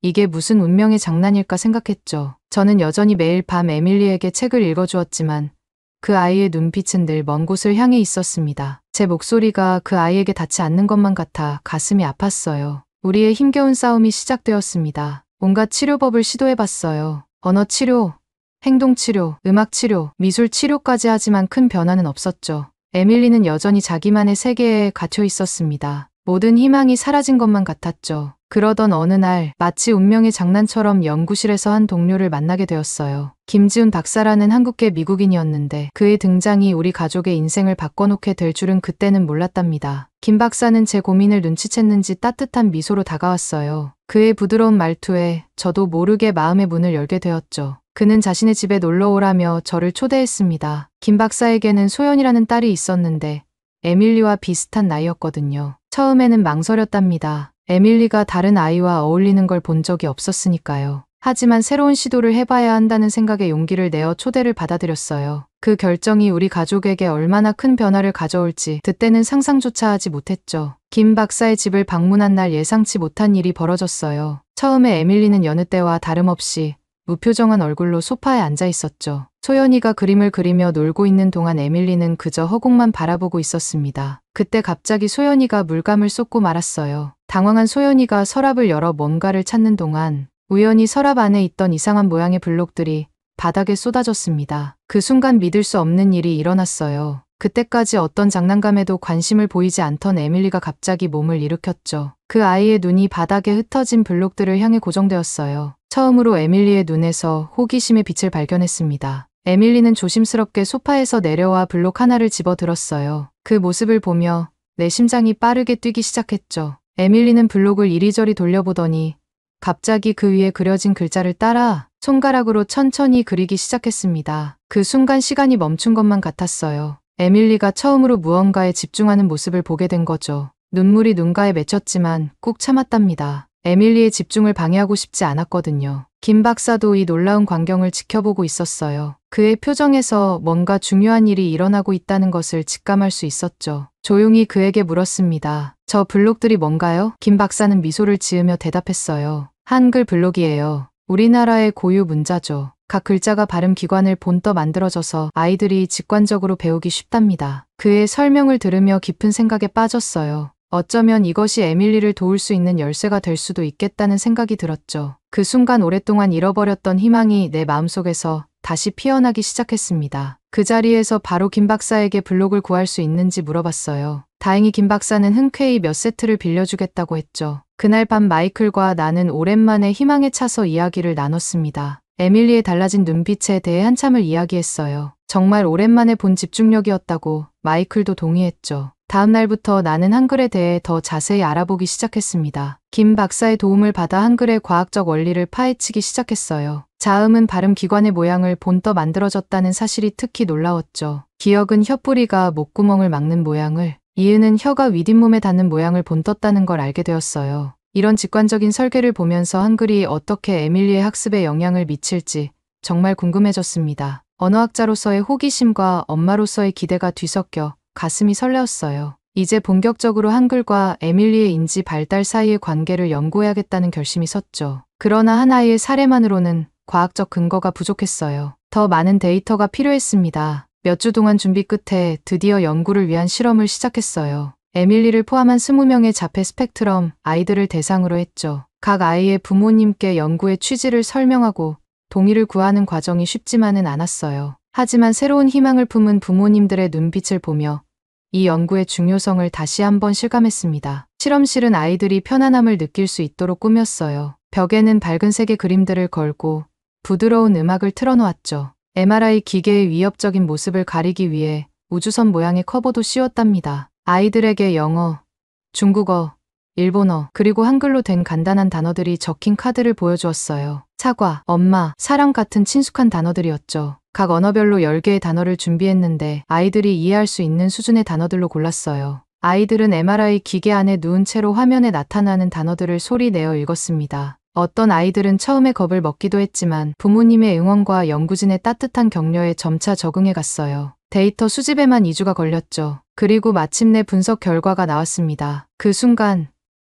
이게 무슨 운명의 장난일까 생각했죠. 저는 여전히 매일 밤 에밀리에게 책을 읽어주었지만 그 아이의 눈빛은 늘 먼 곳을 향해 있었습니다. 제 목소리가 그 아이에게 닿지 않는 것만 같아 가슴이 아팠어요. 우리의 힘겨운 싸움이 시작되었습니다. 온갖 치료법을 시도해봤어요. 언어 치료, 행동 치료, 음악 치료, 미술 치료까지 하지만 큰 변화는 없었죠. 에밀리는 여전히 자기만의 세계에 갇혀 있었습니다. 모든 희망이 사라진 것만 같았죠. 그러던 어느 날 마치 운명의 장난처럼 연구실에서 한 동료를 만나게 되었어요. 김지훈 박사라는 한국계 미국인이었는데 그의 등장이 우리 가족의 인생을 바꿔놓게 될 줄은 그때는 몰랐답니다. 김 박사는 제 고민을 눈치챘는지 따뜻한 미소로 다가왔어요. 그의 부드러운 말투에 저도 모르게 마음의 문을 열게 되었죠. 그는 자신의 집에 놀러 오라며 저를 초대했습니다. 김 박사에게는 소연이라는 딸이 있었는데 에밀리와 비슷한 나이였거든요. 처음에는 망설였답니다. 에밀리가 다른 아이와 어울리는 걸 본 적이 없었으니까요. 하지만 새로운 시도를 해봐야 한다는 생각에 용기를 내어 초대를 받아들였어요. 그 결정이 우리 가족에게 얼마나 큰 변화를 가져올지 그때는 상상조차 하지 못했죠. 김 박사의 집을 방문한 날 예상치 못한 일이 벌어졌어요. 처음에 에밀리는 여느 때와 다름없이 무표정한 얼굴로 소파에 앉아 있었죠. 소연이가 그림을 그리며 놀고 있는 동안 에밀리는 그저 허공만 바라보고 있었습니다. 그때 갑자기 소연이가 물감을 쏟고 말았어요. 당황한 소연이가 서랍을 열어 뭔가를 찾는 동안 우연히 서랍 안에 있던 이상한 모양의 블록들이 바닥에 쏟아졌습니다. 그 순간 믿을 수 없는 일이 일어났어요. 그때까지 어떤 장난감에도 관심을 보이지 않던 에밀리가 갑자기 몸을 일으켰죠. 그 아이의 눈이 바닥에 흩어진 블록들을 향해 고정되었어요. 처음으로 에밀리의 눈에서 호기심의 빛을 발견했습니다. 에밀리는 조심스럽게 소파에서 내려와 블록 하나를 집어들었어요. 그 모습을 보며 내 심장이 빠르게 뛰기 시작했죠. 에밀리는 블록을 이리저리 돌려보더니 갑자기 그 위에 그려진 글자를 따라 손가락으로 천천히 그리기 시작했습니다. 그 순간 시간이 멈춘 것만 같았어요. 에밀리가 처음으로 무언가에 집중하는 모습을 보게 된 거죠. 눈물이 눈가에 맺혔지만 꾹 참았답니다. 에밀리의 집중을 방해하고 싶지 않았거든요. 김 박사도 이 놀라운 광경을 지켜보고 있었어요. 그의 표정에서 뭔가 중요한 일이 일어나고 있다는 것을 직감할 수 있었죠. 조용히 그에게 물었습니다. 저 블록들이 뭔가요? 김 박사는 미소를 지으며 대답했어요. 한글 블록이에요. 우리나라의 고유 문자죠. 각 글자가 발음 기관을 본떠 만들어져서 아이들이 직관적으로 배우기 쉽답니다. 그의 설명을 들으며 깊은 생각에 빠졌어요. 어쩌면 이것이 에밀리를 도울 수 있는 열쇠가 될 수도 있겠다는 생각이 들었죠. 그 순간 오랫동안 잃어버렸던 희망이 내 마음속에서 다시 피어나기 시작했습니다. 그 자리에서 바로 김 박사에게 블록을 구할 수 있는지 물어봤어요. 다행히 김 박사는 흔쾌히 몇 세트를 빌려주겠다고 했죠. 그날 밤 마이클과 나는 오랜만에 희망에 차서 이야기를 나눴습니다. 에밀리의 달라진 눈빛에 대해 한참을 이야기했어요. 정말 오랜만에 본 집중력이었다고 마이클도 동의했죠. 다음 날부터 나는 한글에 대해 더 자세히 알아보기 시작했습니다. 김 박사의 도움을 받아 한글의 과학적 원리를 파헤치기 시작했어요. 자음은 발음 기관의 모양을 본떠 만들어졌다는 사실이 특히 놀라웠죠. 기역은 혀뿌리가 목구멍을 막는 모양을, 이은은 혀가 윗잇몸에 닿는 모양을 본떴다는 걸 알게 되었어요. 이런 직관적인 설계를 보면서 한글이 어떻게 에밀리의 학습에 영향을 미칠지 정말 궁금해졌습니다. 언어학자로서의 호기심과 엄마로서의 기대가 뒤섞여 가슴이 설레었어요. 이제 본격적으로 한글과 에밀리의 인지 발달 사이의 관계를 연구해야겠다는 결심이 섰죠. 그러나 하나의 사례만으로는 과학적 근거가 부족했어요. 더 많은 데이터가 필요했습니다. 몇 주 동안 준비 끝에 드디어 연구를 위한 실험을 시작했어요. 에밀리를 포함한 20명의 자폐 스펙트럼 아이들을 대상으로 했죠. 각 아이의 부모님께 연구의 취지를 설명하고 동의를 구하는 과정이 쉽지만은 않았어요. 하지만 새로운 희망을 품은 부모님들의 눈빛을 보며 이 연구의 중요성을 다시 한번 실감했습니다. 실험실은 아이들이 편안함을 느낄 수 있도록 꾸몄어요. 벽에는 밝은 색의 그림들을 걸고 부드러운 음악을 틀어놓았죠. MRI 기계의 위협적인 모습을 가리기 위해 우주선 모양의 커버도 씌웠답니다. 아이들에게 영어, 중국어, 일본어, 그리고 한글로 된 간단한 단어들이 적힌 카드를 보여주었어요. 사과, 엄마, 사랑 같은 친숙한 단어들이었죠. 각 언어별로 10개의 단어를 준비했는데 아이들이 이해할 수 있는 수준의 단어들로 골랐어요. 아이들은 MRI 기계 안에 누운 채로 화면에 나타나는 단어들을 소리 내어 읽었습니다. 어떤 아이들은 처음에 겁을 먹기도 했지만 부모님의 응원과 연구진의 따뜻한 격려에 점차 적응해 갔어요. 데이터 수집에만 2주가 걸렸죠. 그리고 마침내 분석 결과가 나왔습니다. 그 순간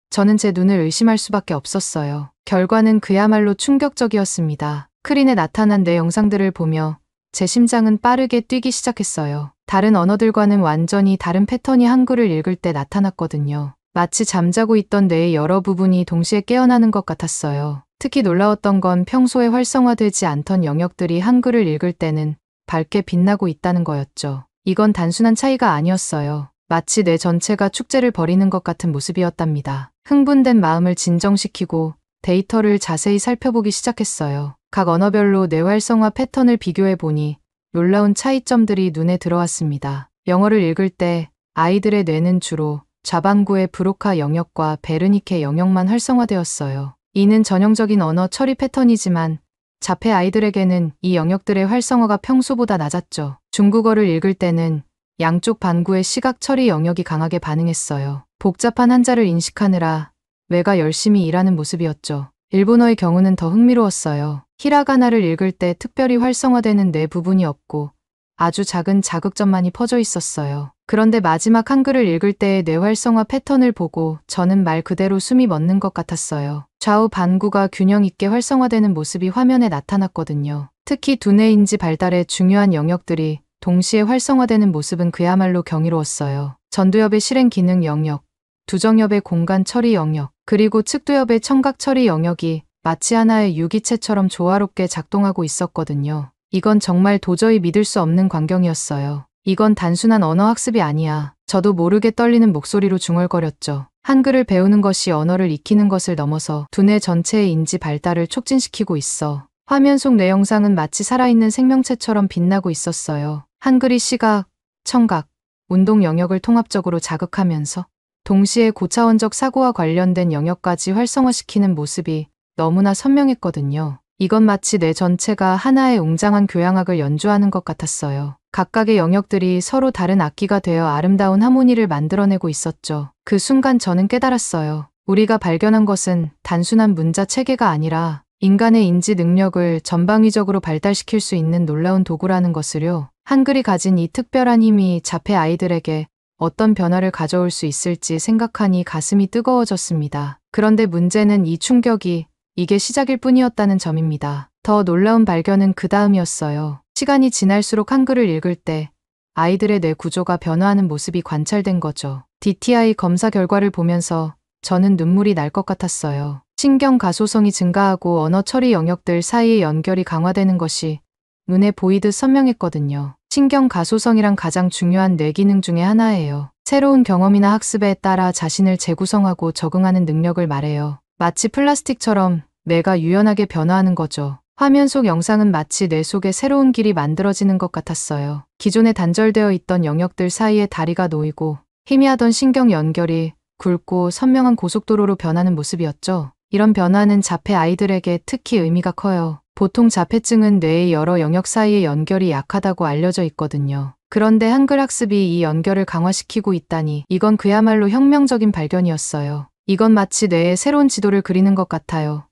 저는 제 눈을 의심할 수밖에 없었어요. 결과는 그야말로 충격적이었습니다. 스크린에 나타난 뇌 영상들을 보며 제 심장은 빠르게 뛰기 시작했어요. 다른 언어들과는 완전히 다른 패턴이 한글을 읽을 때 나타났거든요. 마치 잠자고 있던 뇌의 여러 부분이 동시에 깨어나는 것 같았어요. 특히 놀라웠던 건 평소에 활성화되지 않던 영역들이 한글을 읽을 때는 밝게 빛나고 있다는 거였죠. 이건 단순한 차이가 아니었어요. 마치 뇌 전체가 축제를 벌이는 것 같은 모습이었답니다. 흥분된 마음을 진정시키고 데이터를 자세히 살펴보기 시작했어요. 각 언어별로 뇌 활성화 패턴을 비교해 보니 놀라운 차이점들이 눈에 들어왔습니다. 영어를 읽을 때 아이들의 뇌는 주로 좌반구의 브로카 영역과 베르니케 영역만 활성화되었어요. 이는 전형적인 언어 처리 패턴이지만 자폐 아이들에게는 이 영역들의 활성화가 평소보다 낮았죠. 중국어를 읽을 때는 양쪽 반구의 시각 처리 영역이 강하게 반응했어요. 복잡한 한자를 인식하느라 뇌가 열심히 일하는 모습이었죠. 일본어의 경우는 더 흥미로웠어요. 히라가나를 읽을 때 특별히 활성화되는 뇌 부분이 없고 아주 작은 자극점만이 퍼져 있었어요. 그런데 마지막 한글을 읽을 때의 뇌 활성화 패턴을 보고 저는 말 그대로 숨이 멎는 것 같았어요. 좌우 반구가 균형 있게 활성화되는 모습이 화면에 나타났거든요. 특히 두뇌 인지 발달의 중요한 영역들이 동시에 활성화되는 모습은 그야말로 경이로웠어요. 전두엽의 실행 기능 영역, 두정엽의 공간 처리 영역, 그리고 측두엽의 청각 처리 영역이 마치 하나의 유기체처럼 조화롭게 작동하고 있었거든요. 이건 정말 도저히 믿을 수 없는 광경이었어요. 이건 단순한 언어 학습이 아니야. 저도 모르게 떨리는 목소리로 중얼거렸죠. 한글을 배우는 것이 언어를 익히는 것을 넘어서 두뇌 전체의 인지 발달을 촉진시키고 있어. 화면 속 뇌 영상은 마치 살아있는 생명체처럼 빛나고 있었어요. 한글이 시각, 청각, 운동 영역을 통합적으로 자극하면서 동시에 고차원적 사고와 관련된 영역까지 활성화시키는 모습이 너무나 선명했거든요. 이건 마치 뇌 전체가 하나의 웅장한 교향악을 연주하는 것 같았어요. 각각의 영역들이 서로 다른 악기가 되어 아름다운 하모니를 만들어내고 있었죠. 그 순간 저는 깨달았어요. 우리가 발견한 것은 단순한 문자 체계가 아니라 인간의 인지 능력을 전방위적으로 발달시킬 수 있는 놀라운 도구라는 것을요. 한글이 가진 이 특별한 힘이 자폐 아이들에게 어떤 변화를 가져올 수 있을지 생각하니 가슴이 뜨거워졌습니다. 그런데 문제는 이 충격이 이게 시작일 뿐이었다는 점입니다. 더 놀라운 발견은 그 다음이었어요. 시간이 지날수록 한글을 읽을 때 아이들의 뇌 구조가 변화하는 모습이 관찰된 거죠. DTI 검사 결과를 보면서 저는 눈물이 날 것 같았어요. 신경 가소성이 증가하고 언어 처리 영역들 사이의 연결이 강화되는 것이 눈에 보이듯 선명했거든요. 신경 가소성이란 가장 중요한 뇌 기능 중에 하나예요. 새로운 경험이나 학습에 따라 자신을 재구성하고 적응하는 능력을 말해요. 마치 플라스틱처럼 뇌가 유연하게 변화하는 거죠. 화면 속 영상은 마치 뇌 속에 새로운 길이 만들어지는 것 같았어요. 기존에 단절되어 있던 영역들 사이에 다리가 놓이고 희미하던 신경 연결이 굵고 선명한 고속도로로 변하는 모습이었죠. 이런 변화는 자폐 아이들에게 특히 의미가 커요. 보통 자폐증은 뇌의 여러 영역 사이의 연결이 약하다고 알려져 있거든요. 그런데 한글 학습이 이 연결을 강화시키고 있다니 이건 그야말로 혁명적인 발견이었어요. 이건 마치 뇌의 새로운 지도를 그리는 것 같아요.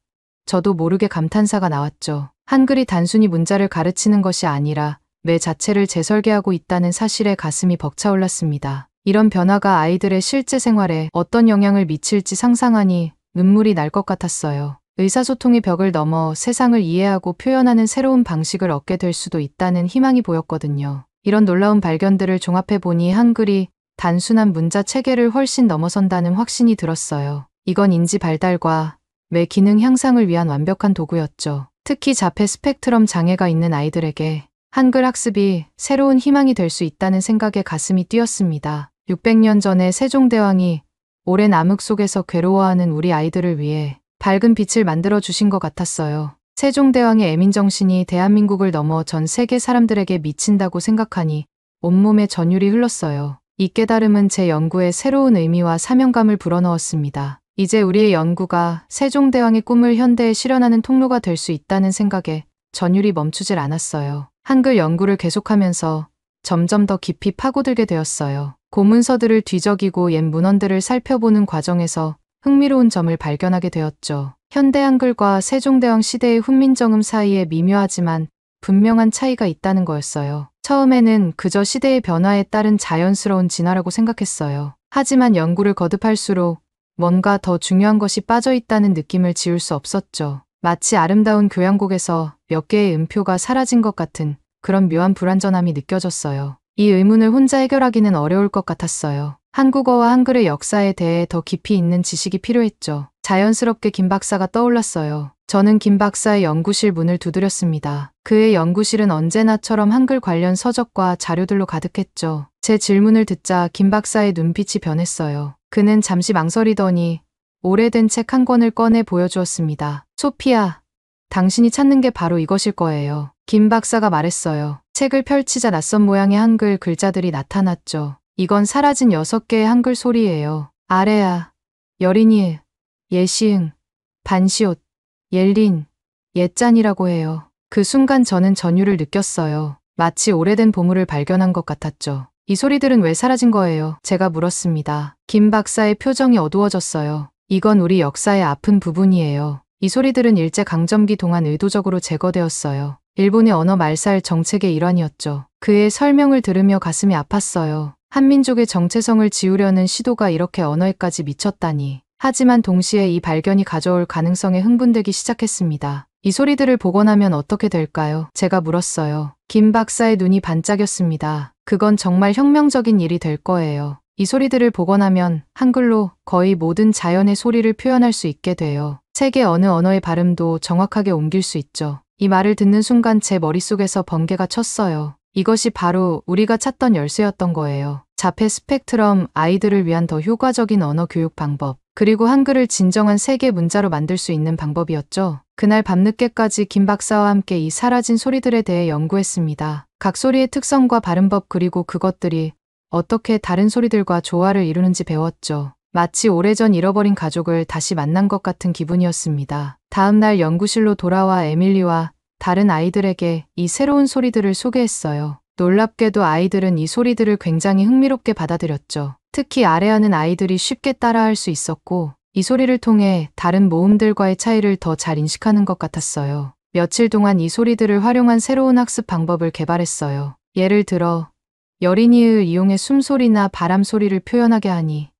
저도 모르게 감탄사가 나왔죠. 한글이 단순히 문자를 가르치는 것이 아니라 뇌 자체를 재설계하고 있다는 사실에 가슴이 벅차올랐습니다. 이런 변화가 아이들의 실제 생활에 어떤 영향을 미칠지 상상하니 눈물이 날 것 같았어요. 의사소통의 벽을 넘어 세상을 이해하고 표현하는 새로운 방식을 얻게 될 수도 있다는 희망이 보였거든요. 이런 놀라운 발견들을 종합해 보니 한글이 단순한 문자 체계를 훨씬 넘어선다는 확신이 들었어요. 이건 인지 발달과 뇌 기능 향상을 위한 완벽한 도구였죠. 특히 자폐 스펙트럼 장애가 있는 아이들에게 한글 학습이 새로운 희망이 될 수 있다는 생각에 가슴이 뛰었습니다. 600년 전에 세종대왕이 오랜 암흑 속에서 괴로워하는 우리 아이들을 위해 밝은 빛을 만들어 주신 것 같았어요. 세종대왕의 애민정신이 대한민국을 넘어 전 세계 사람들에게 미친다고 생각하니 온몸에 전율이 흘렀어요. 이 깨달음은 제 연구에 새로운 의미와 사명감을 불어넣었습니다. 이제 우리의 연구가 세종대왕의 꿈을 현대에 실현하는 통로가 될 수 있다는 생각에 전율이 멈추질 않았어요. 한글 연구를 계속하면서 점점 더 깊이 파고들게 되었어요. 고문서들을 뒤적이고 옛 문헌들을 살펴보는 과정에서 흥미로운 점을 발견하게 되었죠. 현대 한글과 세종대왕 시대의 훈민정음 사이에 미묘하지만 분명한 차이가 있다는 거였어요. 처음에는 그저 시대의 변화에 따른 자연스러운 진화라고 생각했어요. 하지만 연구를 거듭할수록 뭔가 더 중요한 것이 빠져 있다는 느낌을 지울 수 없었죠. 마치 아름다운 교향곡에서 몇 개의 음표가 사라진 것 같은 그런 묘한 불완전함이 느껴졌어요. 이 의문을 혼자 해결하기는 어려울 것 같았어요. 한국어와 한글의 역사에 대해 더 깊이 있는 지식이 필요했죠. 자연스럽게 김 박사가 떠올랐어요. 저는 김 박사의 연구실 문을 두드렸습니다. 그의 연구실은 언제나처럼 한글 관련 서적과 자료들로 가득했죠. 제 질문을 듣자 김 박사의 눈빛이 변했어요. 그는 잠시 망설이더니 오래된 책 한 권을 꺼내 보여주었습니다. 소피아, 당신이 찾는 게 바로 이것일 거예요. 김 박사가 말했어요. 책을 펼치자 낯선 모양의 한글 글자들이 나타났죠. 이건 사라진 6개의 한글 소리예요. 아레아, 여린이, 예시응, 반시옷, 옐린, 옛잔이라고 해요. 그 순간 저는 전율을 느꼈어요. 마치 오래된 보물을 발견한 것 같았죠. 이 소리들은 왜 사라진 거예요? 제가 물었습니다. 김 박사의 표정이 어두워졌어요. 이건 우리 역사의 아픈 부분이에요. 이 소리들은 일제강점기 동안 의도적으로 제거되었어요. 일본의 언어 말살 정책의 일환이었죠. 그의 설명을 들으며 가슴이 아팠어요. 한민족의 정체성을 지우려는 시도가 이렇게 언어에까지 미쳤다니. 하지만 동시에 이 발견이 가져올 가능성에 흥분되기 시작했습니다. 이 소리들을 복원하면 어떻게 될까요? 제가 물었어요. 김 박사의 눈이 반짝였습니다. 그건 정말 혁명적인 일이 될 거예요. 이 소리들을 복원하면 한글로 거의 모든 자연의 소리를 표현할 수 있게 돼요. 세계 어느 언어의 발음도 정확하게 옮길 수 있죠. 이 말을 듣는 순간 제 머릿속에서 번개가 쳤어요. 이것이 바로 우리가 찾던 열쇠였던 거예요. 자폐 스펙트럼 아이들을 위한 더 효과적인 언어 교육 방법, 그리고 한글을 진정한 세계 문자로 만들 수 있는 방법이었죠. 그날 밤늦게까지 김 박사와 함께 이 사라진 소리들에 대해 연구했습니다. 각 소리의 특성과 발음법 그리고 그것들이 어떻게 다른 소리들과 조화를 이루는지 배웠죠. 마치 오래전 잃어버린 가족을 다시 만난 것 같은 기분이었습니다. 다음 날 연구실로 돌아와 에밀리와 다른 아이들에게 이 새로운 소리들을 소개했어요. 놀랍게도 아이들은 이 소리들을 굉장히 흥미롭게 받아들였죠. 특히 아래하는 아이들이 쉽게 따라할 수 있었고 이 소리를 통해 다른 모음들과의 차이를 더 잘 인식하는 것 같았어요. 며칠 동안 이 소리들을 활용한 새로운 학습 방법을 개발했어요. 예를 들어 여린이을 이용해 숨소리나 바람 소리를 표현하게 하니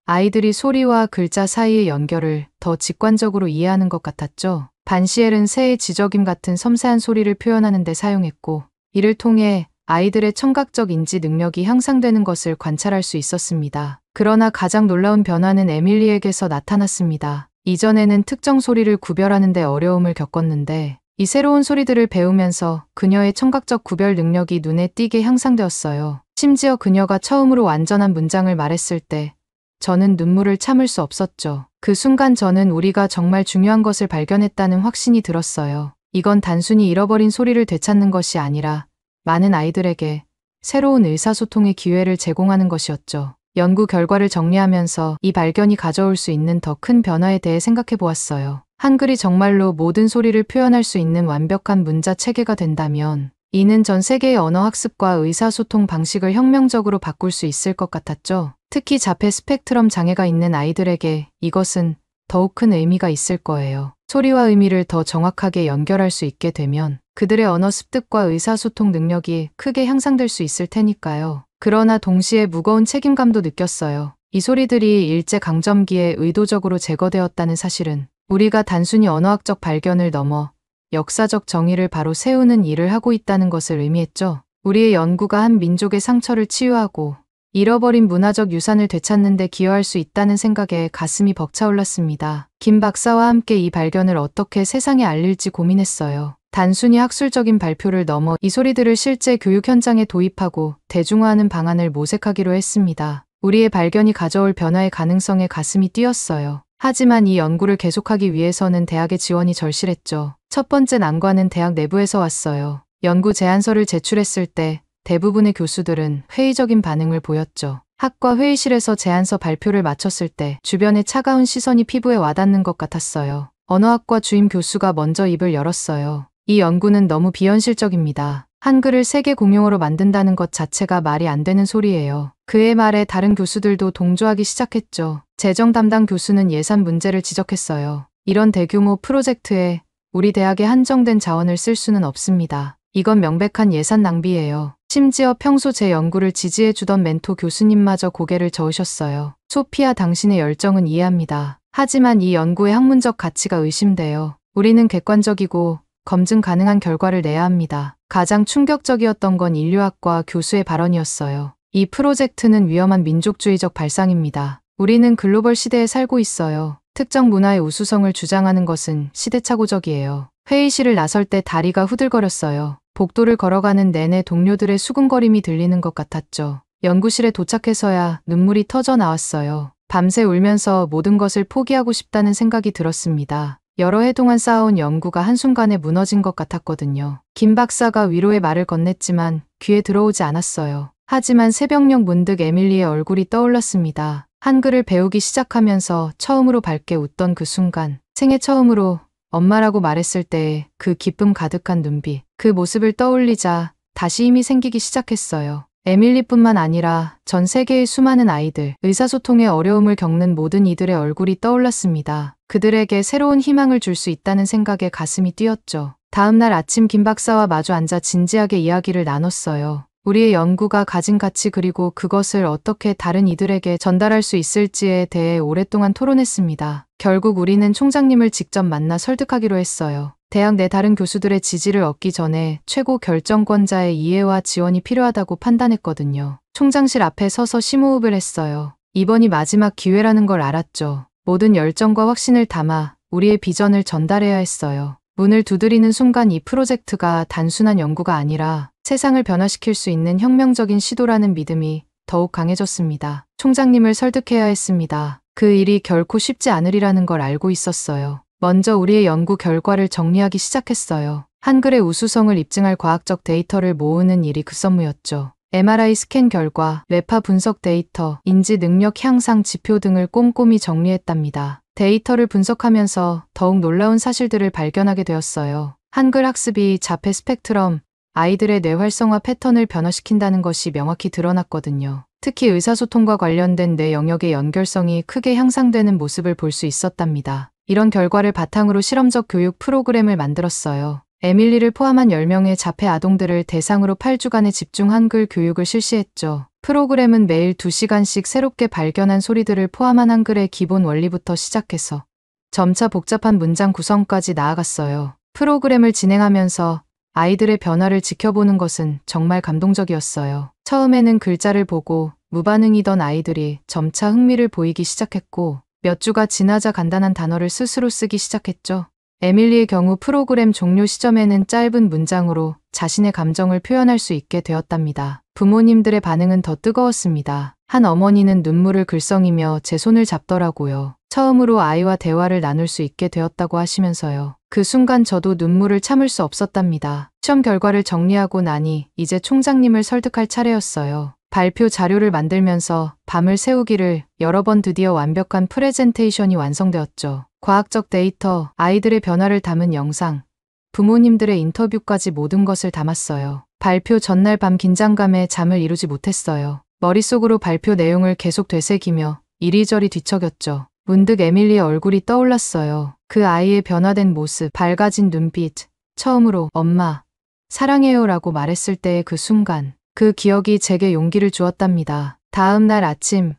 아이들이 소리와 글자 사이의 연결을 더 직관적으로 이해하는 것 같았죠. 반시엘은 새의 지저귐 같은 섬세한 소리를 표현하는 데 사용했고 이를 통해 아이들의 청각적 인지 능력이 향상되는 것을 관찰할 수 있었습니다. 그러나 가장 놀라운 변화는 에밀리에게서 나타났습니다. 이전에는 특정 소리를 구별하는 데 어려움을 겪었는데 이 새로운 소리들을 배우면서 그녀의 청각적 구별 능력이 눈에 띄게 향상되었어요. 심지어 그녀가 처음으로 완전한 문장을 말했을 때 저는 눈물을 참을 수 없었죠. 그 순간 저는 우리가 정말 중요한 것을 발견했다는 확신이 들었어요. 이건 단순히 잃어버린 소리를 되찾는 것이 아니라 많은 아이들에게 새로운 의사소통의 기회를 제공하는 것이었죠. 연구 결과를 정리하면서 이 발견이 가져올 수 있는 더 큰 변화에 대해 생각해 보았어요. 한글이 정말로 모든 소리를 표현할 수 있는 완벽한 문자 체계가 된다면 이는 전 세계의 언어 학습과 의사소통 방식을 혁명적으로 바꿀 수 있을 것 같았죠. 특히 자폐 스펙트럼 장애가 있는 아이들에게 이것은 더욱 큰 의미가 있을 거예요. 소리와 의미를 더 정확하게 연결할 수 있게 되면 그들의 언어 습득과 의사소통 능력이 크게 향상될 수 있을 테니까요. 그러나 동시에 무거운 책임감도 느꼈어요. 이 소리들이 일제강점기에 의도적으로 제거되었다는 사실은 우리가 단순히 언어학적 발견을 넘어 역사적 정의를 바로 세우는 일을 하고 있다는 것을 의미했죠. 우리의 연구가 한 민족의 상처를 치유하고 잃어버린 문화적 유산을 되찾는 데 기여할 수 있다는 생각에 가슴이 벅차올랐습니다. 김 박사와 함께 이 발견을 어떻게 세상에 알릴지 고민했어요. 단순히 학술적인 발표를 넘어 이 소리들을 실제 교육 현장에 도입하고 대중화하는 방안을 모색하기로 했습니다. 우리의 발견이 가져올 변화의 가능성에 가슴이 뛰었어요. 하지만 이 연구를 계속하기 위해서는 대학의 지원이 절실했죠. 첫 번째 난관은 대학 내부에서 왔어요. 연구 제안서를 제출했을 때 대부분의 교수들은 회의적인 반응을 보였죠. 학과 회의실에서 제안서 발표를 마쳤을 때 주변의 차가운 시선이 피부에 와닿는 것 같았어요. 언어학과 주임 교수가 먼저 입을 열었어요. 이 연구는 너무 비현실적입니다. 한글을 세계 공용어로 만든다는 것 자체가 말이 안 되는 소리예요. 그의 말에 다른 교수들도 동조하기 시작했죠. 재정 담당 교수는 예산 문제를 지적했어요. 이런 대규모 프로젝트에 우리 대학의 한정된 자원을 쓸 수는 없습니다. 이건 명백한 예산 낭비예요. 심지어 평소 제 연구를 지지해주던 멘토 교수님마저 고개를 저으셨어요. 소피아, 당신의 열정은 이해합니다. 하지만 이 연구의 학문적 가치가 의심돼요. 우리는 객관적이고 검증 가능한 결과를 내야 합니다. 가장 충격적이었던 건 인류학과 교수의 발언이었어요. 이 프로젝트는 위험한 민족주의적 발상입니다. 우리는 글로벌 시대에 살고 있어요. 특정 문화의 우수성을 주장하는 것은 시대착오적이에요. 회의실을 나설 때 다리가 후들거렸어요. 복도를 걸어가는 내내 동료들의 수군거림이 들리는 것 같았죠. 연구실에 도착해서야 눈물이 터져 나왔어요. 밤새 울면서 모든 것을 포기하고 싶다는 생각이 들었습니다. 여러 해 동안 쌓아온 연구가 한순간에 무너진 것 같았거든요. 김 박사가 위로의 말을 건넸지만 귀에 들어오지 않았어요. 하지만 새벽녘 문득 에밀리의 얼굴이 떠올랐습니다. 한글을 배우기 시작하면서 처음으로 밝게 웃던 그 순간, 생애 처음으로 엄마라고 말했을 때의 그 기쁨 가득한 눈빛, 그 모습을 떠올리자 다시 힘이 생기기 시작했어요. 에밀리뿐만 아니라 전 세계의 수많은 아이들, 의사소통에 어려움을 겪는 모든 이들의 얼굴이 떠올랐습니다. 그들에게 새로운 희망을 줄 수 있다는 생각에 가슴이 뛰었죠. 다음 날 아침 김 박사와 마주 앉아 진지하게 이야기를 나눴어요. 우리의 연구가 가진 가치 그리고 그것을 어떻게 다른 이들에게 전달할 수 있을지에 대해 오랫동안 토론했습니다. 결국 우리는 총장님을 직접 만나 설득하기로 했어요. 대학 내 다른 교수들의 지지를 얻기 전에 최고 결정권자의 이해와 지원이 필요하다고 판단했거든요. 총장실 앞에 서서 심호흡을 했어요. 이번이 마지막 기회라는 걸 알았죠. 모든 열정과 확신을 담아 우리의 비전을 전달해야 했어요. 문을 두드리는 순간 이 프로젝트가 단순한 연구가 아니라 세상을 변화시킬 수 있는 혁명적인 시도라는 믿음이 더욱 강해졌습니다. 총장님을 설득해야 했습니다. 그 일이 결코 쉽지 않으리라는 걸 알고 있었어요. 먼저 우리의 연구 결과를 정리하기 시작했어요. 한글의 우수성을 입증할 과학적 데이터를 모으는 일이 급선무였죠. MRI 스캔 결과, 뇌파 분석 데이터, 인지 능력 향상 지표 등을 꼼꼼히 정리했답니다. 데이터를 분석하면서 더욱 놀라운 사실들을 발견하게 되었어요. 한글 학습이 자폐 스펙트럼, 아이들의 뇌 활성화 패턴을 변화시킨다는 것이 명확히 드러났거든요. 특히 의사소통과 관련된 뇌 영역의 연결성이 크게 향상되는 모습을 볼 수 있었답니다. 이런 결과를 바탕으로 실험적 교육 프로그램을 만들었어요. 에밀리를 포함한 10명의 자폐 아동들을 대상으로 8주간의 집중 한글 교육을 실시했죠. 프로그램은 매일 2시간씩 새롭게 발견한 소리들을 포함한 한글의 기본 원리부터 시작해서 점차 복잡한 문장 구성까지 나아갔어요. 프로그램을 진행하면서 아이들의 변화를 지켜보는 것은 정말 감동적이었어요. 처음에는 글자를 보고 무반응이던 아이들이 점차 흥미를 보이기 시작했고 몇 주가 지나자 간단한 단어를 스스로 쓰기 시작했죠. 에밀리의 경우 프로그램 종료 시점에는 짧은 문장으로 자신의 감정을 표현할 수 있게 되었답니다. 부모님들의 반응은 더 뜨거웠습니다. 한 어머니는 눈물을 글썽이며 제 손을 잡더라고요. 처음으로 아이와 대화를 나눌 수 있게 되었다고 하시면서요. 그 순간 저도 눈물을 참을 수 없었답니다. 시험 결과를 정리하고 나니 이제 총장님을 설득할 차례였어요. 발표 자료를 만들면서 밤을 새우기를 여러 번 드디어 완벽한 프레젠테이션이 완성되었죠. 과학적 데이터, 아이들의 변화를 담은 영상, 부모님들의 인터뷰까지 모든 것을 담았어요. 발표 전날 밤 긴장감에 잠을 이루지 못했어요. 머릿속으로 발표 내용을 계속 되새기며 이리저리 뒤척였죠. 문득 에밀리의 얼굴이 떠올랐어요. 그 아이의 변화된 모습, 밝아진 눈빛, 처음으로 엄마, 사랑해요 라고 말했을 때의 그 순간, 그 기억이 제게 용기를 주었답니다. 다음 날 아침,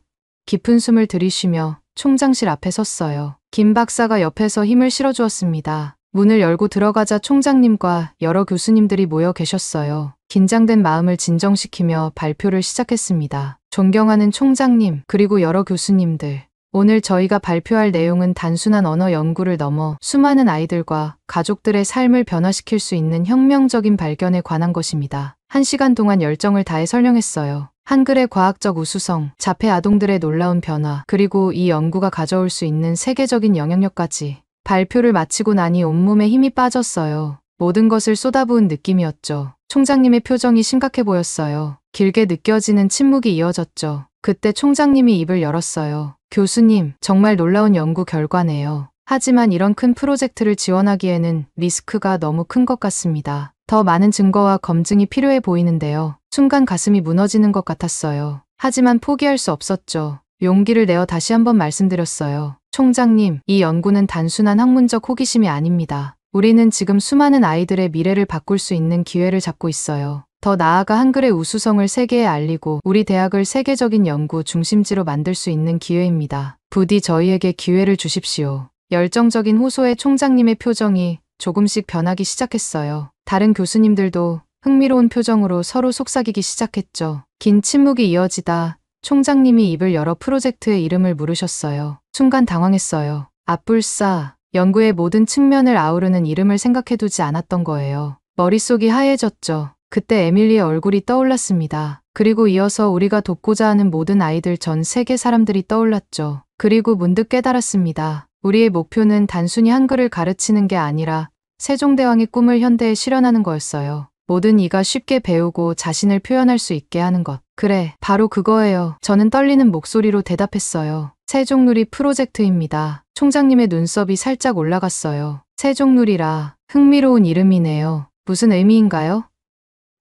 깊은 숨을 들이쉬며 총장실 앞에 섰어요. 김 박사가 옆에서 힘을 실어주었습니다. 문을 열고 들어가자 총장님과 여러 교수님들이 모여 계셨어요. 긴장된 마음을 진정시키며 발표를 시작했습니다. 존경하는 총장님, 그리고 여러 교수님들. 오늘 저희가 발표할 내용은 단순한 언어 연구를 넘어 수많은 아이들과 가족들의 삶을 변화시킬 수 있는 혁명적인 발견에 관한 것입니다. 1시간 동안 열정을 다해 설명했어요. 한글의 과학적 우수성, 자폐 아동들의 놀라운 변화, 그리고 이 연구가 가져올 수 있는 세계적인 영향력까지. 발표를 마치고 나니 온몸에 힘이 빠졌어요. 모든 것을 쏟아부은 느낌이었죠. 총장님의 표정이 심각해 보였어요. 길게 느껴지는 침묵이 이어졌죠. 그때 총장님이 입을 열었어요. 교수님, 정말 놀라운 연구 결과네요. 하지만 이런 큰 프로젝트를 지원하기에는 리스크가 너무 큰 것 같습니다. 더 많은 증거와 검증이 필요해 보이는데요. 순간 가슴이 무너지는 것 같았어요. 하지만 포기할 수 없었죠. 용기를 내어 다시 한번 말씀드렸어요. 총장님, 이 연구는 단순한 학문적 호기심이 아닙니다. 우리는 지금 수많은 아이들의 미래를 바꿀 수 있는 기회를 잡고 있어요. 더 나아가 한글의 우수성을 세계에 알리고 우리 대학을 세계적인 연구 중심지로 만들 수 있는 기회입니다. 부디 저희에게 기회를 주십시오. 열정적인 호소에 총장님의 표정이 조금씩 변하기 시작했어요. 다른 교수님들도 흥미로운 표정으로 서로 속삭이기 시작했죠. 긴 침묵이 이어지다 총장님이 입을 열어 프로젝트의 이름을 물으셨어요. 순간 당황했어요. 앞불사, 연구의 모든 측면을 아우르는 이름을 생각해두지 않았던 거예요. 머릿속이 하얘졌죠. 그때 에밀리의 얼굴이 떠올랐습니다. 그리고 이어서 우리가 돕고자 하는 모든 아이들, 전 세계 사람들이 떠올랐죠. 그리고 문득 깨달았습니다. 우리의 목표는 단순히 한글을 가르치는 게 아니라 세종대왕의 꿈을 현대에 실현하는 거였어요. 모든 이가 쉽게 배우고 자신을 표현할 수 있게 하는 것. 그래, 바로 그거예요. 저는 떨리는 목소리로 대답했어요. 세종누리 프로젝트입니다. 총장님의 눈썹이 살짝 올라갔어요. 세종누리라, 흥미로운 이름이네요. 무슨 의미인가요?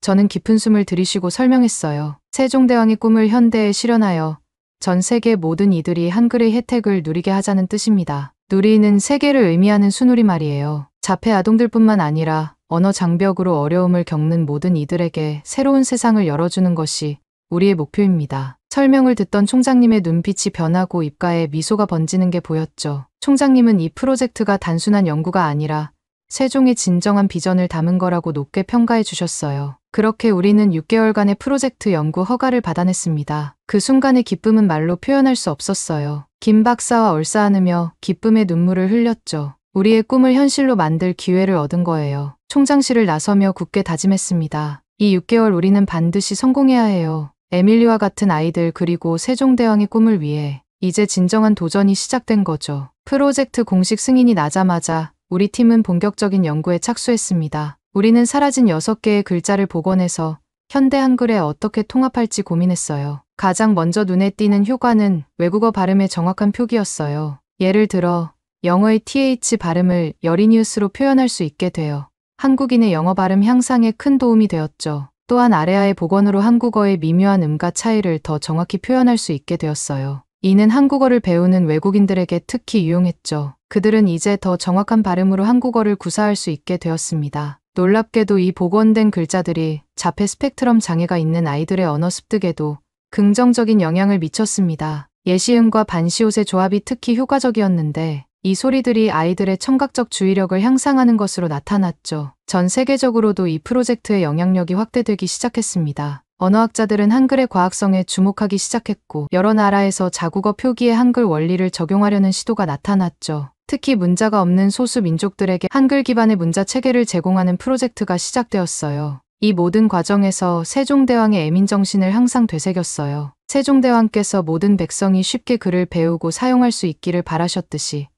저는 깊은 숨을 들이쉬고 설명했어요. 세종대왕의 꿈을 현대에 실현하여 전 세계 모든 이들이 한글의 혜택을 누리게 하자는 뜻입니다. 누리는 세계를 의미하는 순우리말이에요. 자폐 아동들뿐만 아니라 언어 장벽으로 어려움을 겪는 모든 이들에게 새로운 세상을 열어주는 것이 우리의 목표입니다. 설명을 듣던 총장님의 눈빛이 변하고 입가에 미소가 번지는 게 보였죠. 총장님은 이 프로젝트가 단순한 연구가 아니라 세종의 진정한 비전을 담은 거라고 높게 평가해 주셨어요. 그렇게 우리는 6개월간의 프로젝트 연구 허가를 받아냈습니다. 그 순간의 기쁨은 말로 표현할 수 없었어요. 김 박사와 얼싸안으며 기쁨의 눈물을 흘렸죠. 우리의 꿈을 현실로 만들 기회를 얻은 거예요. 총장실을 나서며 굳게 다짐했습니다. 이 6개월 우리는 반드시 성공해야 해요. 에밀리와 같은 아이들, 그리고 세종대왕의 꿈을 위해. 이제 진정한 도전이 시작된 거죠. 프로젝트 공식 승인이 나자마자 우리 팀은 본격적인 연구에 착수했습니다. 우리는 사라진 6개의 글자를 복원해서 현대 한글에 어떻게 통합할지 고민했어요. 가장 먼저 눈에 띄는 효과는 외국어 발음의 정확한 표기였어요. 예를 들어 영어의 th 발음을 여리니우스로 표현할 수 있게 되어 한국인의 영어 발음 향상에 큰 도움이 되었죠. 또한 아래아의 복원으로 한국어의 미묘한 음가 차이를 더 정확히 표현할 수 있게 되었어요. 이는 한국어를 배우는 외국인들에게 특히 유용했죠. 그들은 이제 더 정확한 발음으로 한국어를 구사할 수 있게 되었습니다. 놀랍게도 이 복원된 글자들이 자폐 스펙트럼 장애가 있는 아이들의 언어 습득에도 긍정적인 영향을 미쳤습니다. 예시음과 반시옷의 조합이 특히 효과적이었는데 이 소리들이 아이들의 청각적 주의력을 향상하는 것으로 나타났죠. 전 세계적으로도 이 프로젝트의 영향력이 확대되기 시작했습니다. 언어학자들은 한글의 과학성에 주목하기 시작했고 여러 나라에서 자국어 표기에 한글 원리를 적용하려는 시도가 나타났죠. 특히 문자가 없는 소수 민족들에게 한글 기반의 문자 체계를 제공하는 프로젝트가 시작되었어요. 이 모든 과정에서 세종대왕의 애민정신을 항상 되새겼어요. 세종대왕께서 모든 백성이 쉽게 글을 배우고 사용할 수 있기를 바라셨듯이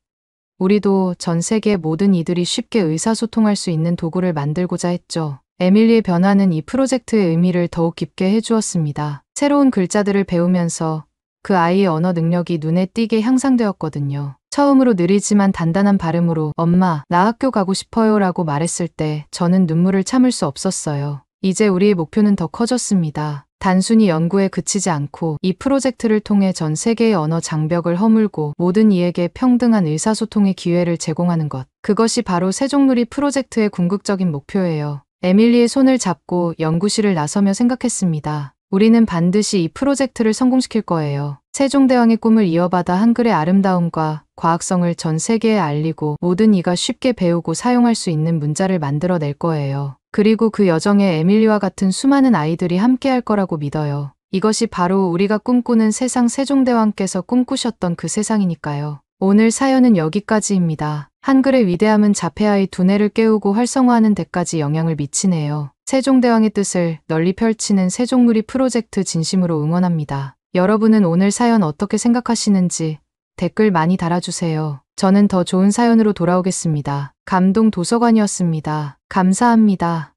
우리도 전 세계 모든 이들이 쉽게 의사소통할 수 있는 도구를 만들고자 했죠. 에밀리의 변화는 이 프로젝트의 의미를 더욱 깊게 해주었습니다. 새로운 글자들을 배우면서 그 아이의 언어 능력이 눈에 띄게 향상되었거든요. 처음으로 느리지만 단단한 발음으로 엄마, 나 학교 가고 싶어요 라고 말했을 때 저는 눈물을 참을 수 없었어요. 이제 우리의 목표는 더 커졌습니다. 단순히 연구에 그치지 않고 이 프로젝트를 통해 전 세계의 언어 장벽을 허물고 모든 이에게 평등한 의사소통의 기회를 제공하는 것. 그것이 바로 세종누리 프로젝트의 궁극적인 목표예요. 에밀리의 손을 잡고 연구실을 나서며 생각했습니다. 우리는 반드시 이 프로젝트를 성공시킬 거예요. 세종대왕의 꿈을 이어받아 한글의 아름다움과 과학성을 전 세계에 알리고 모든 이가 쉽게 배우고 사용할 수 있는 문자를 만들어낼 거예요. 그리고 그 여정에 에밀리와 같은 수많은 아이들이 함께할 거라고 믿어요. 이것이 바로 우리가 꿈꾸는 세상, 세종대왕께서 꿈꾸셨던 그 세상이니까요. 오늘 사연은 여기까지입니다. 한글의 위대함은 자폐아이 두뇌를 깨우고 활성화하는 데까지 영향을 미치네요. 세종대왕의 뜻을 널리 펼치는 세종누리 프로젝트 진심으로 응원합니다. 여러분은 오늘 사연 어떻게 생각하시는지 댓글 많이 달아주세요. 저는 더 좋은 사연으로 돌아오겠습니다. 감동 도서관이었습니다. 감사합니다.